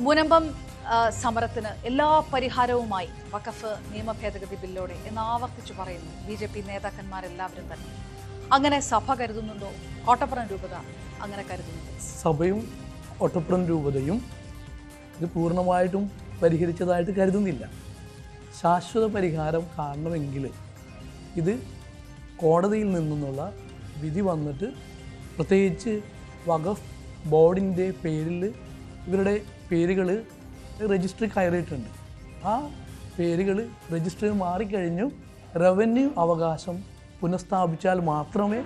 മുനമ്പം സമരത്തിന് എല്ലാ പരിഹാരവുമായി വഖഫ് നിയമ ഭേദഗതി ബില്ലോടെ എന്ന് ആവർത്തിച്ചു പറയുന്നു BJP നേതാക്കന്മാരെല്ലാവരും തന്നെ. അങ്ങനെ സഭ കരുതുന്നുണ്ടോ? കോട്ടപ്പുറം രൂപത അങ്ങനെ കരുതുന്നുണ്ടോ? സഭയും കോട്ടപ്പുറം രൂപതയും ഇത് പൂർണ്ണമായിട്ടും പരിഹരിച്ചതായിട്ട് കരുതുന്നില്ല. ശാശ്വത പരിഹാരം കാണണമെങ്കിൽ ഇത് കോടതിയിൽ നിന്നുള്ള വിധി വന്നിട്ട്, പ്രത്യേകിച്ച് വഖഫ് ബോർഡിൻ്റെ പേരിൽ ഇവരുടെ പേരുകൾ രജിസ്റ്ററിൽ കയറിയിട്ടുണ്ട്. ആ പേരുകൾ രജിസ്റ്ററിൽ മാറിക്കഴിഞ്ഞു റവന്യൂ അവകാശം പുനഃസ്ഥാപിച്ചാൽ മാത്രമേ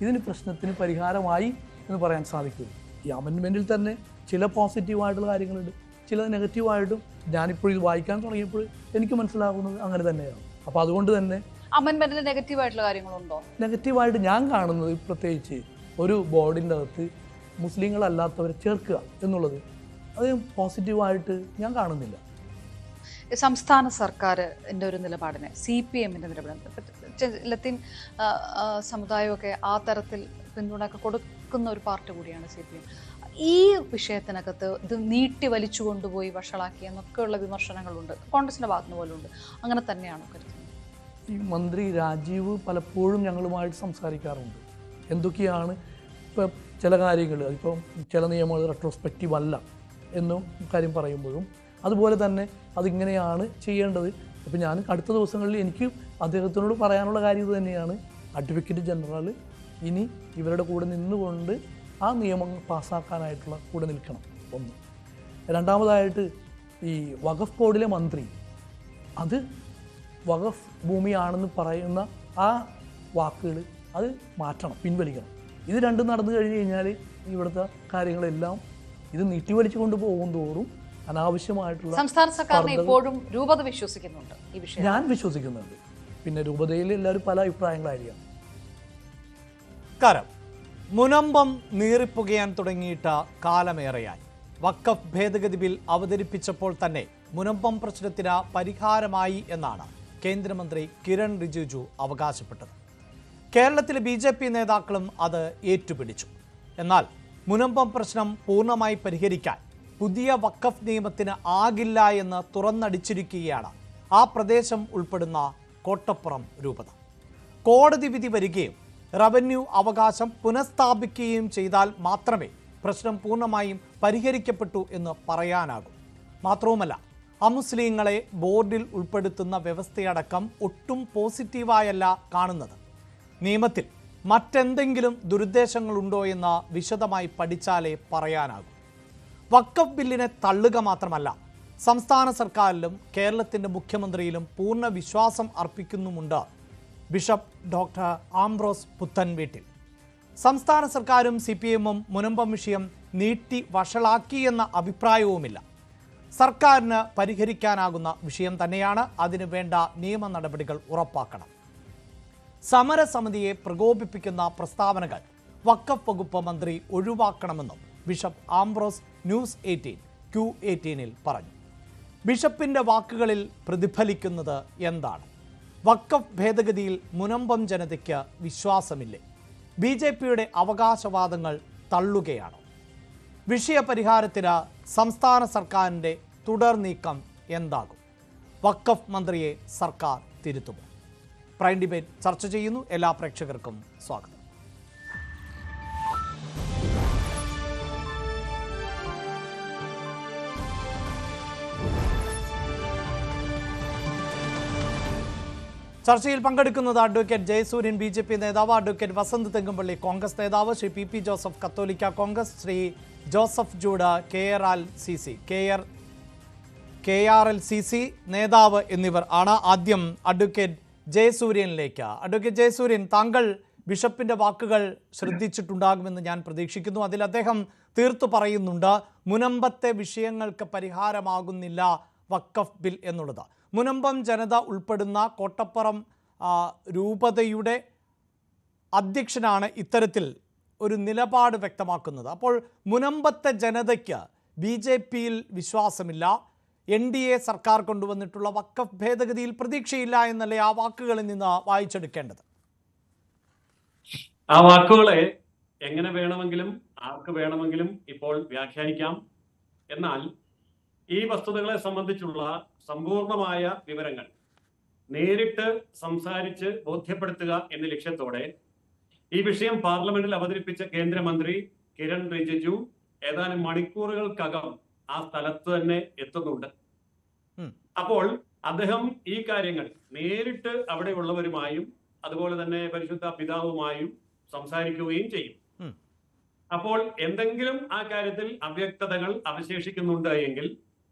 ഇതിന് പ്രശ്നത്തിന് പരിഹാരമായി എന്ന് പറയാൻ സാധിക്കൂ. ഈ അമെൻമെൻറ്റിൽ തന്നെ ചില പോസിറ്റീവായിട്ടുള്ള കാര്യങ്ങളുണ്ട്, ചില നെഗറ്റീവായിട്ടും. ഞാനിപ്പോൾ ഇത് വായിക്കാൻ തുടങ്ങിയപ്പോൾ എനിക്ക് മനസ്സിലാകുന്നത് അങ്ങനെ തന്നെയാണ്. അപ്പോൾ അതുകൊണ്ട് തന്നെ അമെൻമെൻറ്റിൽ നെഗറ്റീവായിട്ടുള്ള കാര്യങ്ങളുണ്ടോ? നെഗറ്റീവായിട്ട് ഞാൻ കാണുന്നത് പ്രത്യേകിച്ച് ഒരു ബോർഡിൻ്റെ അകത്ത് മുസ്ലിങ്ങളല്ലാത്തവരെ ചേർക്കുക എന്നുള്ളത്, അത് പോസിറ്റീവായിട്ട് ഞാൻ കാണുന്നില്ല. സംസ്ഥാന സർക്കാരിൻ്റെ ഒരു നിലപാടിനെ CPMൻ്റെ നിലപാട്, ലത്തീൻ സമുദായമൊക്കെ ആ തരത്തിൽ പിന്തുണയൊക്കെ കൊടുക്കുന്ന ഒരു പാർട്ടി കൂടിയാണ് CPM. ഈ വിഷയത്തിനകത്ത് ഇത് നീട്ടി വലിച്ചു കൊണ്ടുപോയി വഷളാക്കി എന്നൊക്കെയുള്ള വിമർശനങ്ങളുണ്ട്, കോൺഗ്രസിൻ്റെ ഭാഗത്തുനിന്ന് പോലും ഉണ്ട്. അങ്ങനെ തന്നെയാണോ കരുതുന്നത്? ഈ മന്ത്രി രാജീവ് പലപ്പോഴും ഞങ്ങളുമായിട്ട് സംസാരിക്കാറുണ്ട്. എന്തൊക്കെയാണ് ഇപ്പം ചില കാര്യങ്ങൾ, ഇപ്പം ചില നിയമങ്ങൾ റെട്രോസ്പെക്റ്റീവ് അല്ല എന്നും കാര്യം പറയുമ്പോഴും അതുപോലെ തന്നെ അതിങ്ങനെയാണ് ചെയ്യേണ്ടത്. അപ്പോൾ ഞാൻ അടുത്ത ദിവസങ്ങളിൽ എനിക്ക് അദ്ദേഹത്തിനോട് പറയാനുള്ള കാര്യം ഇത് തന്നെയാണ്. അഡ്വക്കേറ്റ് ജനറൽ ഇനി ഇവരുടെ കൂടെ നിന്നുകൊണ്ട് ആ നിയമങ്ങൾ പാസ്സാക്കാനായിട്ടുള്ള കൂടെ നിൽക്കണം. ഒന്ന്. രണ്ടാമതായിട്ട് ഈ വഖഫ് ബോർഡിലെ മന്ത്രി അത് വഖഫ് ഭൂമിയാണെന്ന് പറയുന്ന ആ വാക്കുകൾ അത് മാറ്റണം, പിൻവലിക്കണം. ഇത് രണ്ടും നടന്നു കഴിഞ്ഞ് കഴിഞ്ഞാൽ ഇവിടുത്തെ കാര്യങ്ങളെല്ലാം ഇത് നീട്ടിവലിച്ചു കൊണ്ട് പോകും തോറും അനാവശ്യമായിട്ടുള്ള. സംസ്ഥാന സർക്കാരിനെ ഇപ്പോഴും രൂപത വിശ്വസിക്കുന്നുണ്ട് ഈ വിഷയം? ഞാൻ വിശ്വസിക്കുന്നുണ്ട്. പിന്നെ രൂപതയിൽ എല്ലാവരും പല അഭിപ്രായങ്ങളായിരിക്കാം. മുനമ്പം നീറിപ്പുകയാൻ തുടങ്ങിയിട്ട് കാലമേറെയായി. വഖഫ് ഭേദഗതി ബിൽ അവതരിപ്പിച്ചപ്പോൾ തന്നെ മുനമ്പം പ്രശ്നത്തിന് പരിഹാരമായി എന്നാണ് കേന്ദ്രമന്ത്രി കിരൺ റിജിജു അവകാശപ്പെട്ടത്. കേരളത്തിലെ BJP നേതാക്കളും അത് ഏറ്റുപിടിച്ചു. എന്നാൽ മുനമ്പം പ്രശ്നം പൂർണ്ണമായി പരിഹരിക്കാൻ പുതിയ വഖഫ് നിയമത്തിന് ആകില്ല എന്ന് തുറന്നടിച്ചിരിക്കുകയാണ് ആ പ്രദേശം ഉൾപ്പെടുന്ന കോട്ടപ്പുറം രൂപത. കോടതി വിധി വരികയും റവന്യൂ അവകാശം പുനഃസ്ഥാപിക്കുകയും ചെയ്താൽ മാത്രമേ പ്രശ്നം പൂർണ്ണമായും പരിഹരിക്കപ്പെട്ടു എന്ന് പറയാനാകൂ. മാത്രവുമല്ല, അമുസ്ലിങ്ങളെ ബോർഡിൽ ഉൾപ്പെടുത്തുന്ന വ്യവസ്ഥയടക്കം ഒട്ടും പോസിറ്റീവായല്ല കാണുന്നത്. നിയമത്തിൽ മറ്റെന്തെങ്കിലും ദുരുദ്ദേശങ്ങളുണ്ടോ എന്ന് വിശദമായി പഠിച്ചാലേ പറയാനാകൂ. വഖഫ് ബില്ലിനെ തള്ളുക മാത്രമല്ല, സംസ്ഥാന സർക്കാരിലും കേരളത്തിൻ്റെ മുഖ്യമന്ത്രിയിലും പൂർണ്ണ വിശ്വാസം അർപ്പിക്കുന്നുമുണ്ട് ബിഷപ്പ് ഡോക്ടർ ആംബ്രോസ് പുത്തൻവീട്ടിൽ. സംസ്ഥാന സർക്കാരും CPMഉം മുനമ്പം വിഷയം നീട്ടി വഷളാക്കിയെന്ന അഭിപ്രായവുമില്ല. സർക്കാരിന് പരിഹരിക്കാനാകുന്ന വിഷയം തന്നെയാണ്. അതിനു വേണ്ട നിയമ നടപടികൾ ഉറപ്പാക്കണം. സമരസമിതിയെ പ്രകോപിപ്പിക്കുന്ന പ്രസ്താവനകൾ വഖഫ് വകുപ്പ് മന്ത്രി ഒഴിവാക്കണമെന്നും ബിഷപ്പ് ആംബ്രോസ് ന്യൂസ് 18 Q18 പറഞ്ഞു. ബിഷപ്പിൻ്റെ വാക്കുകളിൽ പ്രതിഫലിക്കുന്നത് എന്താണ്? വഖഫ് ഭേദഗതിയിൽ മുനമ്പം ജനതയ്ക്ക് വിശ്വാസമില്ലേ? BJPയുടെ അവകാശവാദങ്ങൾ തള്ളുകയാണോ? വിഷയപരിഹാരത്തിന് സംസ്ഥാന സർക്കാരിൻ്റെ തുടർ നീക്കം എന്താകും? വഖഫ് മന്ത്രിയെ സർക്കാർ തിരുത്തുമോ? പ്രൈം ഡിബേറ്റ് ചർച്ച ചെയ്യുന്നു. എല്ലാ പ്രേക്ഷകർക്കും സ്വാഗതം. ചർച്ചയിൽ പങ്കെടുക്കുന്നത് അഡ്വക്കേറ്റ് ജയസൂര്യൻ BJP നേതാവ്, അഡ്വക്കേറ്റ് വസന്ത് തെങ്കുംപള്ളി കോൺഗ്രസ് നേതാവ്, ശ്രീ PP ജോസഫ് കത്തോലിക്ക Congress, Shri Joseph Jude KRLCC നേതാവ് എന്നിവർ ആണ്. ആദ്യം അഡ്വക്കേറ്റ് ജയസൂര്യനിലേക്ക്. അഡ്വക്കേറ്റ് ജയസൂര്യൻ, താങ്കൾ ബിഷപ്പിൻ്റെ വാക്കുകൾ ശ്രദ്ധിച്ചിട്ടുണ്ടാകുമെന്ന് ഞാൻ പ്രതീക്ഷിക്കുന്നു. അതിൽ അദ്ദേഹം തീർത്തു പറയുന്നുണ്ട് മുനമ്പത്തെ വിഷയങ്ങൾക്ക് പരിഹാരമാകുന്നില്ല വഖഫ് ബിൽ എന്നുള്ളത്. മുനമ്പം ജനത ഉൾപ്പെടുന്ന കോട്ടപ്പുറം രൂപതയുടെ അധ്യക്ഷനാണ് ഇത്തരത്തിൽ ഒരു നിലപാട് വ്യക്തമാക്കുന്നത്. അപ്പോൾ മുനമ്പത്തെ ജനതയ്ക്ക് BJPയിൽ വിശ്വാസമില്ല, NDA സർക്കാർ കൊണ്ടുവന്നിട്ടുള്ള വഖഫ് ഭേദഗതിയിൽ പ്രതീക്ഷയില്ല എന്നല്ലേ ആ വാക്കുകളിൽ നിന്ന് വായിച്ചെടുക്കേണ്ടത്? ആ വാക്കുകളെ എങ്ങനെ വേണമെങ്കിലും ആർക്ക് വേണമെങ്കിലും ഇപ്പോൾ വ്യാഖ്യാനിക്കാം. എന്നാൽ ഈ വസ്തുതകളെ സംബന്ധിച്ചുള്ള സമ്പൂർണമായ വിവരങ്ങൾ നേരിട്ട് സംസാരിച്ച് ബോധ്യപ്പെടുത്തുക എന്ന ലക്ഷ്യത്തോടെ ഈ വിഷയം പാർലമെന്റിൽ അവതരിപ്പിച്ച കേന്ദ്രമന്ത്രി കിരൺ റിജിജു ഏതാനും മണിക്കൂറുകൾക്കകം ആ സ്ഥലത്ത് തന്നെ എത്തുന്നുണ്ട്. അപ്പോൾ അദ്ദേഹം ഈ കാര്യങ്ങൾ നേരിട്ട് അവിടെയുള്ളവരുമായും അതുപോലെ തന്നെ പരിശുദ്ധ പിതാവുമായും സംസാരിക്കുകയും ചെയ്യും. അപ്പോൾ എന്തെങ്കിലും ആ കാര്യത്തിൽ അവ്യക്തതകൾ അവശേഷിക്കുന്നുണ്ട് എങ്കിൽ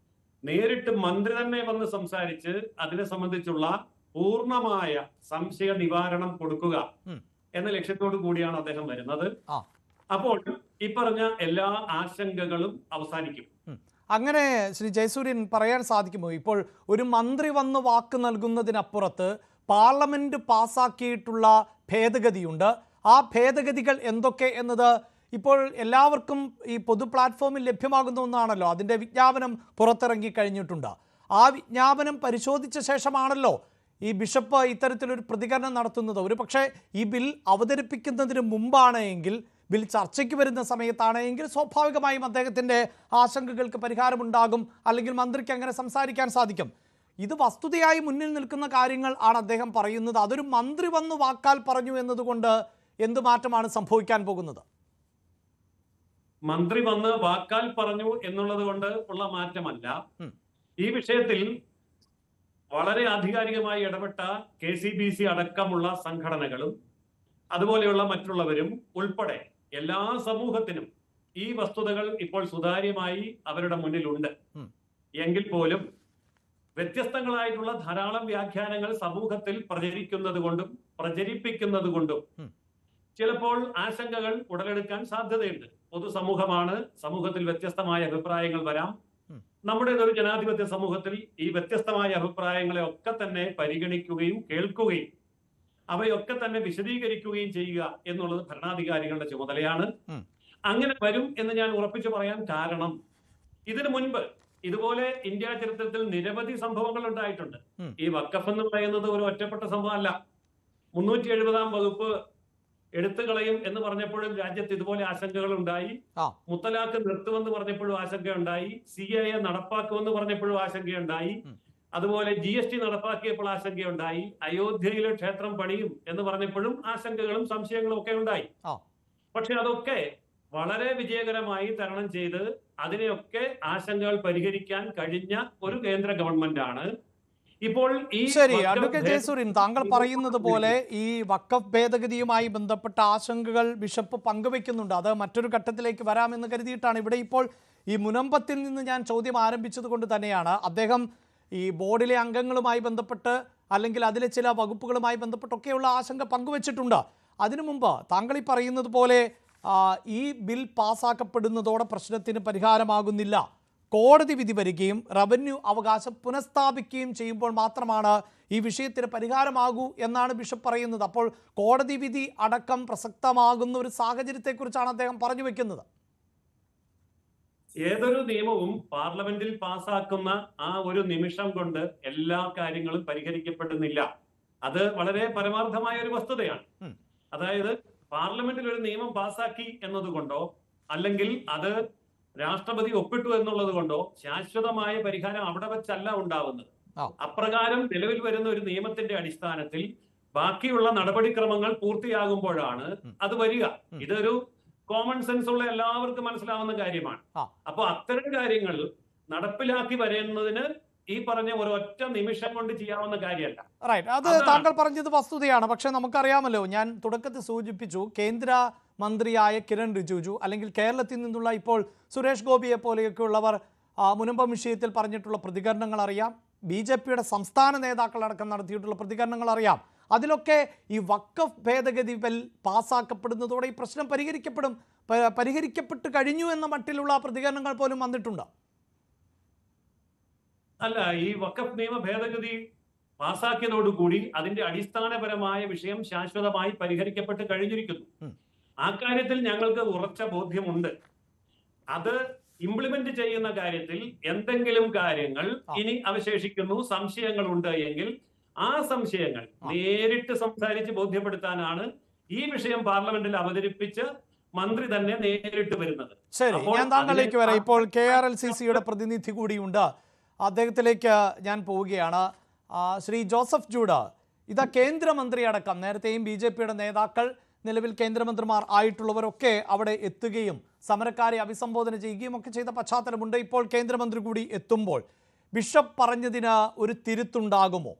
നേരിട്ട് മന്ത്രി തന്നെ വന്ന് സംസാരിച്ച് അതിനെ സംബന്ധിച്ചുള്ള പൂർണ്ണമായ സംശയ നിവാരണം കൊടുക്കുക എന്ന ലക്ഷ്യത്തോടു കൂടിയാണ് അദ്ദേഹം വരുന്നത്. അപ്പോൾ ഈ പറഞ്ഞ എല്ലാ ആശങ്കകളും അവസാനിക്കും. അങ്ങനെ ശ്രീ ജയസൂര്യൻ പറയാൻ സാധിക്കുമോ, ഇപ്പോൾ ഒരു മന്ത്രി വന്ന് വാക്ക് നൽകുന്നതിനപ്പുറത്ത് പാർലമെന്റ് പാസാക്കിയിട്ടുള്ള ഭേദഗതിയുണ്ട്, ആ ഭേദഗതികൾ എന്തൊക്കെ എന്നത് ഇപ്പോൾ എല്ലാവർക്കും ഈ പൊതു പ്ലാറ്റ്ഫോമിൽ ലഭ്യമാകുന്ന ഒന്നാണല്ലോ. അതിൻ്റെ വിജ്ഞാപനം പുറത്തിറങ്ങി കഴിഞ്ഞിട്ടുണ്ട്. ആ വിജ്ഞാപനം പരിശോധിച്ച ശേഷമാണല്ലോ ഈ ബിഷപ്പ് ഇത്തരത്തിലൊരു പ്രതികരണം നടത്തുന്നത്. ഒരു പക്ഷേ ഈ ബിൽ അവതരിപ്പിക്കുന്നതിന് മുമ്പാണ് എങ്കിൽ, ബിൽ ചർച്ചയ്ക്ക് വരുന്ന സമയത്താണ് എങ്കിൽ സ്വാഭാവികമായും അദ്ദേഹത്തിൻ്റെ ആശങ്കകൾക്ക് പരിഹാരമുണ്ടാകും, അല്ലെങ്കിൽ മന്ത്രിക്ക് അങ്ങനെ സംസാരിക്കാൻ സാധിക്കും. ഇത് വസ്തുതയായി മുന്നിൽ നിൽക്കുന്ന കാര്യങ്ങൾ ആണ് അദ്ദേഹം പറയുന്നത്. അതൊരു മന്ത്രി വന്ന് വാക്കാൽ പറഞ്ഞു എന്നതുകൊണ്ട് എന്ത് മാറ്റമാണ് സംഭവിക്കാൻ പോകുന്നത്? മന്ത്രി വന്ന് വാക്കാൽ പറഞ്ഞു എന്നുള്ളത് കൊണ്ട് ഉള്ള മാറ്റമല്ല. ഈ വിഷയത്തിൽ വളരെ ആധികാരികമായി ഇടപെട്ട KCBC അടക്കമുള്ള സംഘടനകളും അതുപോലെയുള്ള മറ്റുള്ളവരും ഉൾപ്പെടെ എല്ലാ സമൂഹത്തിനും ഈ വസ്തുതകൾ ഇപ്പോൾ സുതാര്യമായി അവരുടെ മുന്നിലുണ്ട്. എങ്കിൽ പോലും വ്യത്യസ്തങ്ങളായിട്ടുള്ള ധാരാളം വ്യാഖ്യാനങ്ങൾ സമൂഹത്തിൽ പ്രചരിപ്പിക്കുന്നത് കൊണ്ടും ചിലപ്പോൾ ആശങ്കകൾ ഉടലെടുക്കാൻ സാധ്യതയുണ്ട്. പൊതുസമൂഹമാണ്, സമൂഹത്തിൽ വ്യത്യസ്തമായ അഭിപ്രായങ്ങൾ വരാം. നമ്മുടേതൊരു ജനാധിപത്യ സമൂഹത്തിൽ ഈ വ്യത്യസ്തമായ അഭിപ്രായങ്ങളെ ഒക്കെ തന്നെ പരിഗണിക്കുകയും കേൾക്കുകയും അവയൊക്കെ തന്നെ വിശദീകരിക്കുകയും ചെയ്യുക എന്നുള്ളത് ഭരണാധികാരികളുടെ ചുമതലയാണ്. അങ്ങനെ വരും എന്ന് ഞാൻ ഉറപ്പിച്ചു പറയാൻ കാരണം, ഇതിനു മുൻപ് ഇതുപോലെ ഇന്ത്യ ചരിത്രത്തിൽ നിരവധി സംഭവങ്ങൾ ഉണ്ടായിട്ടുണ്ട്. ഈ വഖഫ് എന്ന് പറയുന്നത് ഒരു ഒറ്റപ്പെട്ട സംഭവമല്ല. 370-ാം വകുപ്പ് എടുത്തുകളയും എന്ന് പറഞ്ഞപ്പോഴും രാജ്യത്ത് ഇതുപോലെ ആശങ്കകൾ ഉണ്ടായി. മുത്തലാഖ് നിർത്തുമെന്ന് പറഞ്ഞപ്പോഴും ആശങ്കയുണ്ടായി. CAA നടപ്പാക്കുമെന്ന് പറഞ്ഞപ്പോഴും ആശങ്കയുണ്ടായി. അതുപോലെ GST നടപ്പാക്കിയപ്പോൾ ആശങ്കയുണ്ടായി. അയോധ്യയിലെ ക്ഷേത്രം പണിയും എന്ന് പറഞ്ഞപ്പോഴും ആശങ്കകളും സംശയങ്ങളും ഒക്കെ ഉണ്ടായി. പക്ഷെ അതൊക്കെ വളരെ വിജയകരമായി തരണം ചെയ്ത് അതിനെയൊക്കെ ആശങ്കകൾ പരിഹരിക്കാൻ കഴിഞ്ഞ ഒരു കേന്ദ്ര ഗവൺമെന്റാണ്. ഇപ്പോൾ ശരി, അഡ്വക്കേറ്റ് ജയസൂര്യൻ, താങ്കൾ പറയുന്നത് പോലെ ഈ വഖഫ് ഭേദഗതിയുമായി ബന്ധപ്പെട്ട ആശങ്കകൾ ബിഷപ്പ് പങ്കുവെക്കുന്നുണ്ട്. അത് മറ്റൊരു ഘട്ടത്തിലേക്ക് വരാമെന്ന് കരുതിയിട്ടാണ് ഇവിടെ ഇപ്പോൾ ഈ മുനമ്പത്തിൽ നിന്ന് ഞാൻ ചോദ്യം ആരംഭിച്ചത് കൊണ്ട് തന്നെയാണ്. അദ്ദേഹം ഈ ബോർഡിലെ അംഗങ്ങളുമായി ബന്ധപ്പെട്ട് അല്ലെങ്കിൽ അതിലെ ചില വകുപ്പുകളുമായി ബന്ധപ്പെട്ടൊക്കെയുള്ള ആശങ്ക പങ്കുവച്ചിട്ടുണ്ട്. അതിനു മുമ്പ് താങ്കൾ ഈ പറയുന്നത് പോലെ ഈ ബിൽ പാസ്സാക്കപ്പെടുന്നതോടെ പ്രശ്നത്തിന് പരിഹാരമാകുന്നില്ല, കോടതി വിധി വരികയും റവന്യൂ അവകാശം പുനഃസ്ഥാപിക്കുകയും ചെയ്യുമ്പോൾ മാത്രമാണ് ഈ വിഷയത്തിന് പരിഹാരമാകൂ എന്നാണ് ബിഷപ്പ് പറയുന്നത്. അപ്പോൾ കോടതി വിധി അടക്കം പ്രസക്തമാകുന്ന ഒരു സാഹചര്യത്തെക്കുറിച്ചാണ് അദ്ദേഹം പറഞ്ഞു വെക്കുന്നത്. ഏതൊരു നിയമവും പാർലമെന്റിൽ പാസ്സാക്കുന്ന ആ ഒരു നിമിഷം കൊണ്ട് എല്ലാ കാര്യങ്ങളും പരിഹരിക്കപ്പെടുന്നില്ല. അത് വളരെ പരമാർത്ഥമായ ഒരു വസ്തുതയാണ്. അതായത് പാർലമെന്റിൽ ഒരു നിയമം പാസ്സാക്കി എന്നതുകൊണ്ടോ അല്ലെങ്കിൽ അത് രാഷ്ട്രപതി ഒപ്പിട്ടു എന്നുള്ളത് കൊണ്ടോ ശാശ്വതമായ പരിഹാരം അവിടെ വെച്ചല്ല ഉണ്ടാവുന്നത്. അപ്രകാരം നിലവിൽ വരുന്ന ഒരു നിയമത്തിന്റെ അടിസ്ഥാനത്തിൽ ബാക്കിയുള്ള നടപടിക്രമങ്ങൾ പൂർത്തിയാകുമ്പോഴാണ് അത് വരിക. ഇതൊരു കോമൺ സെൻസ് ഉള്ള എല്ലാവർക്കും മനസ്സിലാവുന്ന കാര്യമാണ്. അപ്പൊ അത്തരം കാര്യങ്ങൾ നടപ്പിലാക്കി വരുന്നതിന് ഈ പറഞ്ഞ ഒരൊറ്റ നിമിഷം കൊണ്ട് ചെയ്യാവുന്ന കാര്യമല്ല. റൈറ്റ്, അത് താങ്കൾ പറഞ്ഞത് വസ്തുതയാണ്. പക്ഷെ നമുക്കറിയാമല്ലോ, ഞാൻ തുടക്കത്തിൽ സൂചിപ്പിച്ചു, കേന്ദ്ര മന്ത്രിയായ കിരൺ റിജിജു അല്ലെങ്കിൽ കേരളത്തിൽ നിന്നുള്ള ഇപ്പോൾ സുരേഷ് ഗോപിയെ പോലെയൊക്കെയുള്ളവർ മുനമ്പം വിഷയത്തിൽ പറഞ്ഞിട്ടുള്ള പ്രതികരണങ്ങൾ അറിയാം. BJPയുടെ സംസ്ഥാന നേതാക്കളടക്കം നടത്തിയിട്ടുള്ള പ്രതികരണങ്ങൾ അറിയാം. അതിലൊക്കെ ഈ വഖഫ് ഭേദഗതി ബിൽ പാസ്സാക്കപ്പെടുന്നതോടെ ഈ പ്രശ്നം പരിഹരിക്കപ്പെട്ട് കഴിഞ്ഞു എന്ന മട്ടിലുള്ള പ്രതികരണങ്ങൾ പോലും വന്നിട്ടുണ്ട്. അല്ല, ഈ വഖഫ് നിയമ ഭേദഗതി പാസ്സാക്കിയതോടുകൂടി അതിന്റെ അടിസ്ഥാനപരമായ വിഷയം ശാശ്വതമായി പരിഹരിക്കപ്പെട്ട് കഴിഞ്ഞിരിക്കുന്നു. ആ കാര്യത്തിൽ ഞങ്ങൾക്ക് ഉറച്ച ബോധ്യമുണ്ട്. അത് ഇംപ്ലിമെന്റ് ചെയ്യുന്ന കാര്യത്തിൽ എന്തെങ്കിലും കാര്യങ്ങൾ ഇനി അവശേഷിക്കുന്നു, സംശയങ്ങളുണ്ട് എങ്കിൽ ആ സംശയങ്ങൾ നേരിട്ട് സംസാരിച്ച് ബോധ്യപ്പെടുത്താനാണ് ഈ വിഷയം പാർലമെന്റിൽ അവതരിപ്പിച്ച് മന്ത്രി തന്നെ നേരിട്ട് വരുന്നത്. ശരി, അപ്പോൾ ഞാൻ താങ്കളിലേക്ക് വരാം. അതിനെ ഇപ്പോൾ KRLCCയുടെ പ്രതിനിധി കൂടിയുണ്ട്, അദ്ദേഹത്തിലേക്ക് ഞാൻ പോവുകയാണ്. ശ്രീ ജോസഫ് ജൂഡ്, ഇതാ കേന്ദ്രമന്ത്രി അടക്കം നേരത്തെയും BJPയുടെ നേതാക്കൾ, നിലവിൽ കേന്ദ്രമന്ത്രിമാർ ആയിട്ടുള്ളവരൊക്കെ അവിടെ എത്തുകയും സമരക്കാരെ അഭിസംബോധന ചെയ്യുകയും ഒക്കെ ചെയ്ത പശ്ചാത്തലമുണ്ട്. ഇപ്പോൾ കേന്ദ്രമന്ത്രി കൂടി എത്തുമ്പോൾ ബിഷപ്പ് പറഞ്ഞതിന് ഒരു തിരുത്തുണ്ടാകുമോ?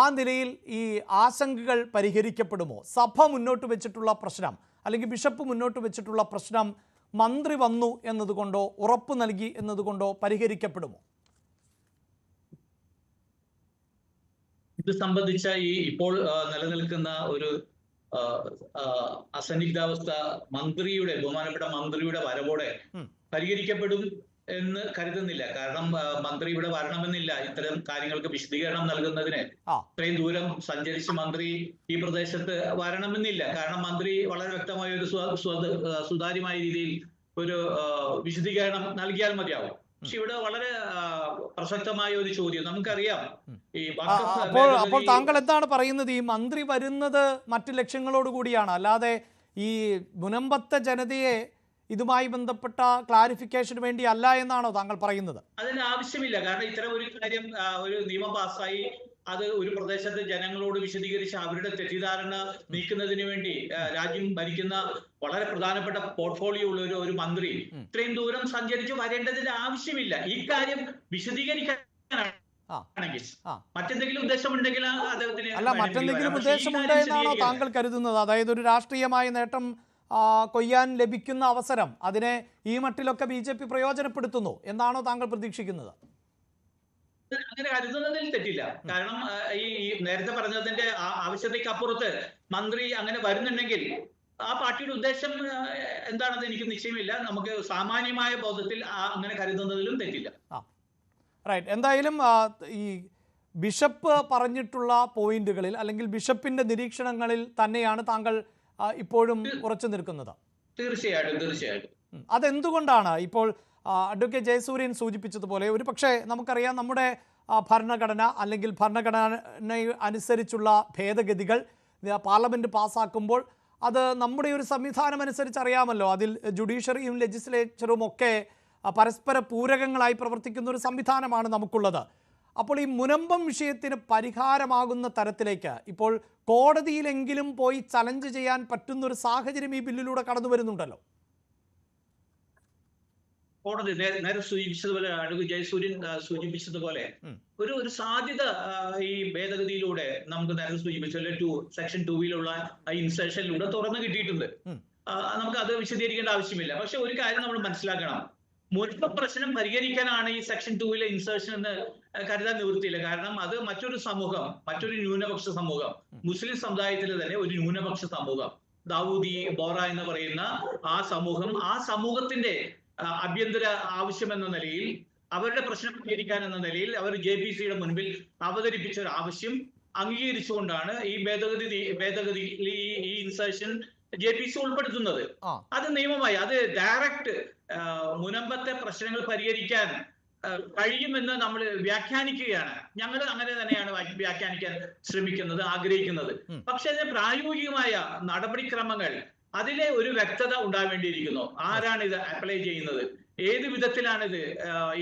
ആ നിലയിൽ ഈ ആശങ്കകൾ പരിഹരിക്കപ്പെടുമോ? സഭ മുന്നോട്ട് വെച്ചിട്ടുള്ള പ്രശ്നം അല്ലെങ്കിൽ ബിഷപ്പ് മുന്നോട്ട് വെച്ചിട്ടുള്ള പ്രശ്നം മന്ത്രി വന്നു എന്നതുകൊണ്ടോ ഉറപ്പ് നൽകി എന്നതുകൊണ്ടോ പരിഹരിക്കപ്പെടുമോ? ഇത് സംബന്ധിച്ച ഇപ്പോൾ നിലനിൽക്കുന്ന ഒരു അസന്നിഗ്ധാവസ്ഥ ബഹുമാനപ്പെട്ട മന്ത്രിയുടെ വരവോടെ പരിഹരിക്കപ്പെടും എന്ന് കരുതുന്നില്ല. കാരണം മന്ത്രി ഇവിടെ വരണമെന്നില്ല ഇത്തരം കാര്യങ്ങൾക്ക് വിശദീകരണം നൽകുന്നതിന്. ഇത്രയും ദൂരം സഞ്ചരിച്ച് മന്ത്രി ഈ പ്രദേശത്ത് വരണമെന്നില്ല. കാരണം മന്ത്രി വളരെ വ്യക്തമായ ഒരു സുതാര്യമായ രീതിയിൽ ഒരു വിശദീകരണം നൽകിയാൽ മതിയാവും. പക്ഷെ ഇവിടെ വളരെ പ്രസക്തമായ ഒരു ചോദ്യം നമുക്കറിയാം. അപ്പോൾ താങ്കൾ എന്താണ് പറയുന്നത്? ഈ മന്ത്രി വരുന്നത് മറ്റു ലക്ഷ്യങ്ങളോട് കൂടിയാണ്, അല്ലാതെ ഈ മുനമ്പത്തെ ജനതയെ ഇതുമായി ബന്ധപ്പെട്ട ക്ലാരിഫിക്കേഷന് വേണ്ടി അല്ല എന്നാണോ താങ്കൾ പറയുന്നത്? അതിന് ആവശ്യമില്ല. കാരണം ഇത്തരം ഒരു കാര്യം, ഒരു നിയമം പാസ്സായി അത് ഒരു പ്രദേശത്തെ ജനങ്ങളോട് വിശദീകരിച്ച് അവരുടെ തെറ്റിദ്ധാരണ നീക്കുന്നതിന് വേണ്ടി രാജ്യം ഭരിക്കുന്ന വളരെ പ്രധാനപ്പെട്ട പോർട്ട്ഫോളിയോ ഉള്ള ഒരു മന്ത്രി ഇത്രയും ദൂരം സഞ്ചരിച്ച് വരേണ്ടതിന്റെ ആവശ്യമില്ല. ഈ കാര്യം വിശദീകരിക്കാനാണെങ്കിൽ മറ്റെന്തെങ്കിലും ഉദ്ദേശമുണ്ടെങ്കിൽ അദ്ദേഹത്തിന് അല്ല, മറ്റെന്തെങ്കിലും ഉദ്ദേശമുണ്ട് എന്നാണോ താങ്കൾ കരുതുന്നത്? അതായത് ഒരു രാഷ്ട്രീയമായ നേട്ടം കൊയ്യാൻ ലഭിക്കുന്ന അവസരം അതിനെ ഈ മട്ടിലൊക്കെ BJP പ്രയോജനപ്പെടുത്തുന്നു എന്നാണോ താങ്കൾ പ്രതീക്ഷിക്കുന്നത്? അങ്ങനെ കരുതുന്നതിൽ തെറ്റില്ല. കാരണം ഈ നേരത്തെ പറഞ്ഞതിന്റെ ആവശ്യതയ്ക്ക് അപ്പുറത്ത് മന്ത്രി അങ്ങനെ വരുന്നുണ്ടെങ്കിൽ ആ പാർട്ടിയുടെ ഉദ്ദേശം എന്താണെന്ന് എനിക്ക് നിശ്ചയമില്ല. നമുക്ക് സാമാന്യമായ ബോധത്തിൽ അങ്ങനെ കരുതുന്നതിലും തെറ്റില്ല. റൈറ്റ്. എന്തായാലും ഈ ബിഷപ്പ് പറഞ്ഞിട്ടുള്ള പോയിന്റുകളിൽ അല്ലെങ്കിൽ ബിഷപ്പിന്റെ നിരീക്ഷണങ്ങളിൽ തന്നെയാണ് താങ്കൾ ഇപ്പോഴും ഉറച്ചു നിൽക്കുന്നത്? തീർച്ചയായിട്ടും. അതെന്തുകൊണ്ടാണ്? ഇപ്പോൾ അഡ്വക്കേറ്റ് ജയസൂര്യൻ സൂചിപ്പിച്ചതുപോലെ ഒരു പക്ഷേ നമുക്കറിയാം, നമ്മുടെ ഭരണഘടന അല്ലെങ്കിൽ ഭരണഘടന അനുസരിച്ചുള്ള ഭേദഗതികൾ പാർലമെന്റ് പാസ്സാക്കുമ്പോൾ അത് നമ്മുടെ ഒരു സംവിധാനം അനുസരിച്ച് അറിയാമല്ലോ, അതിൽ ജുഡീഷ്യറിയും ലെജിസ്ലേച്ചറും ഒക്കെ പരസ്പര പൂരകങ്ങളായി പ്രവർത്തിക്കുന്ന ഒരു സംവിധാനമാണ് നമുക്കുള്ളത്. അപ്പോൾ ഈ മുനമ്പം വിഷയത്തിന് പരിഹാരമാകുന്ന തരത്തിലേക്ക് ഇപ്പോൾ കോടതിയിലെങ്കിലും പോയി ചലഞ്ച് ചെയ്യാൻ പറ്റുന്ന ഒരു സാഹചര്യം ഈ ബില്ലിലൂടെ കടന്നു വരുന്നുണ്ടല്ലോ. കോടതി നേരെ സൂചിപ്പിച്ചതുപോലെ, അഡ്വക്കേറ്റ് ജയസൂര്യൻ സൂചിപ്പിച്ചതുപോലെ ഒരു സാധ്യത ഈ ഭേദഗതിയിലൂടെ നമുക്ക് നേരത്തെ സൂചിപ്പിച്ച സെക്ഷൻ 2 ഇൻസെർഷനിലൂടെ തുറന്നു കിട്ടിയിട്ടുണ്ട്. നമുക്ക് അത് വിശദീകരിക്കേണ്ട ആവശ്യമില്ല. പക്ഷെ ഒരു കാര്യം നമ്മൾ മനസ്സിലാക്കണം, മുൻപ് പ്രശ്നം പരിഹരിക്കാനാണ് ഈ സെക്ഷൻ 2 ഇൻസേർഷൻ എന്ന് കരുതാൻ നിവൃത്തിയില്ല. കാരണം അത് മറ്റൊരു ന്യൂനപക്ഷ സമൂഹം, മുസ്ലിം സമുദായത്തിലെ തന്നെ ഒരു ന്യൂനപക്ഷ സമൂഹം, ദാവൂദി ബോറ എന്ന് പറയുന്ന ആ സമൂഹത്തിന്റെ ആഭ്യന്തര ആവശ്യം എന്ന നിലയിൽ, അവരുടെ പ്രശ്നം പരിഹരിക്കാൻ എന്ന നിലയിൽ അവർ JPCയുടെ മുൻപിൽ അവതരിപ്പിച്ച ഒരു ആവശ്യം അംഗീകരിച്ചുകൊണ്ടാണ് ഈ ഭേദഗതി ഈ ഇൻസേർഷൻ JPC ഉൾപ്പെടുത്തുന്നത്. അത് നിയമമായി, അത് ഡയറക്റ്റ് മുനമ്പത്തെ പ്രശ്നങ്ങൾ പരിഹരിക്കാൻ കഴിയുമെന്ന് നമ്മൾ വ്യാഖ്യാനിക്കുകയാണ്. ഞങ്ങൾ അങ്ങനെ തന്നെയാണ് വ്യാഖ്യാനിക്കാൻ ശ്രമിക്കുന്നത്, ആഗ്രഹിക്കുന്നത്. പക്ഷെ അതിന് പ്രായോഗികമായ നടപടിക്രമങ്ങൾ, അതിലെ ഒരു വ്യക്തത ഉണ്ടാവേണ്ടിയിരിക്കുന്നു. ആരാണ് ഇത് അപ്ലൈ ചെയ്യുന്നത്? ഏത് വിധത്തിലാണിത്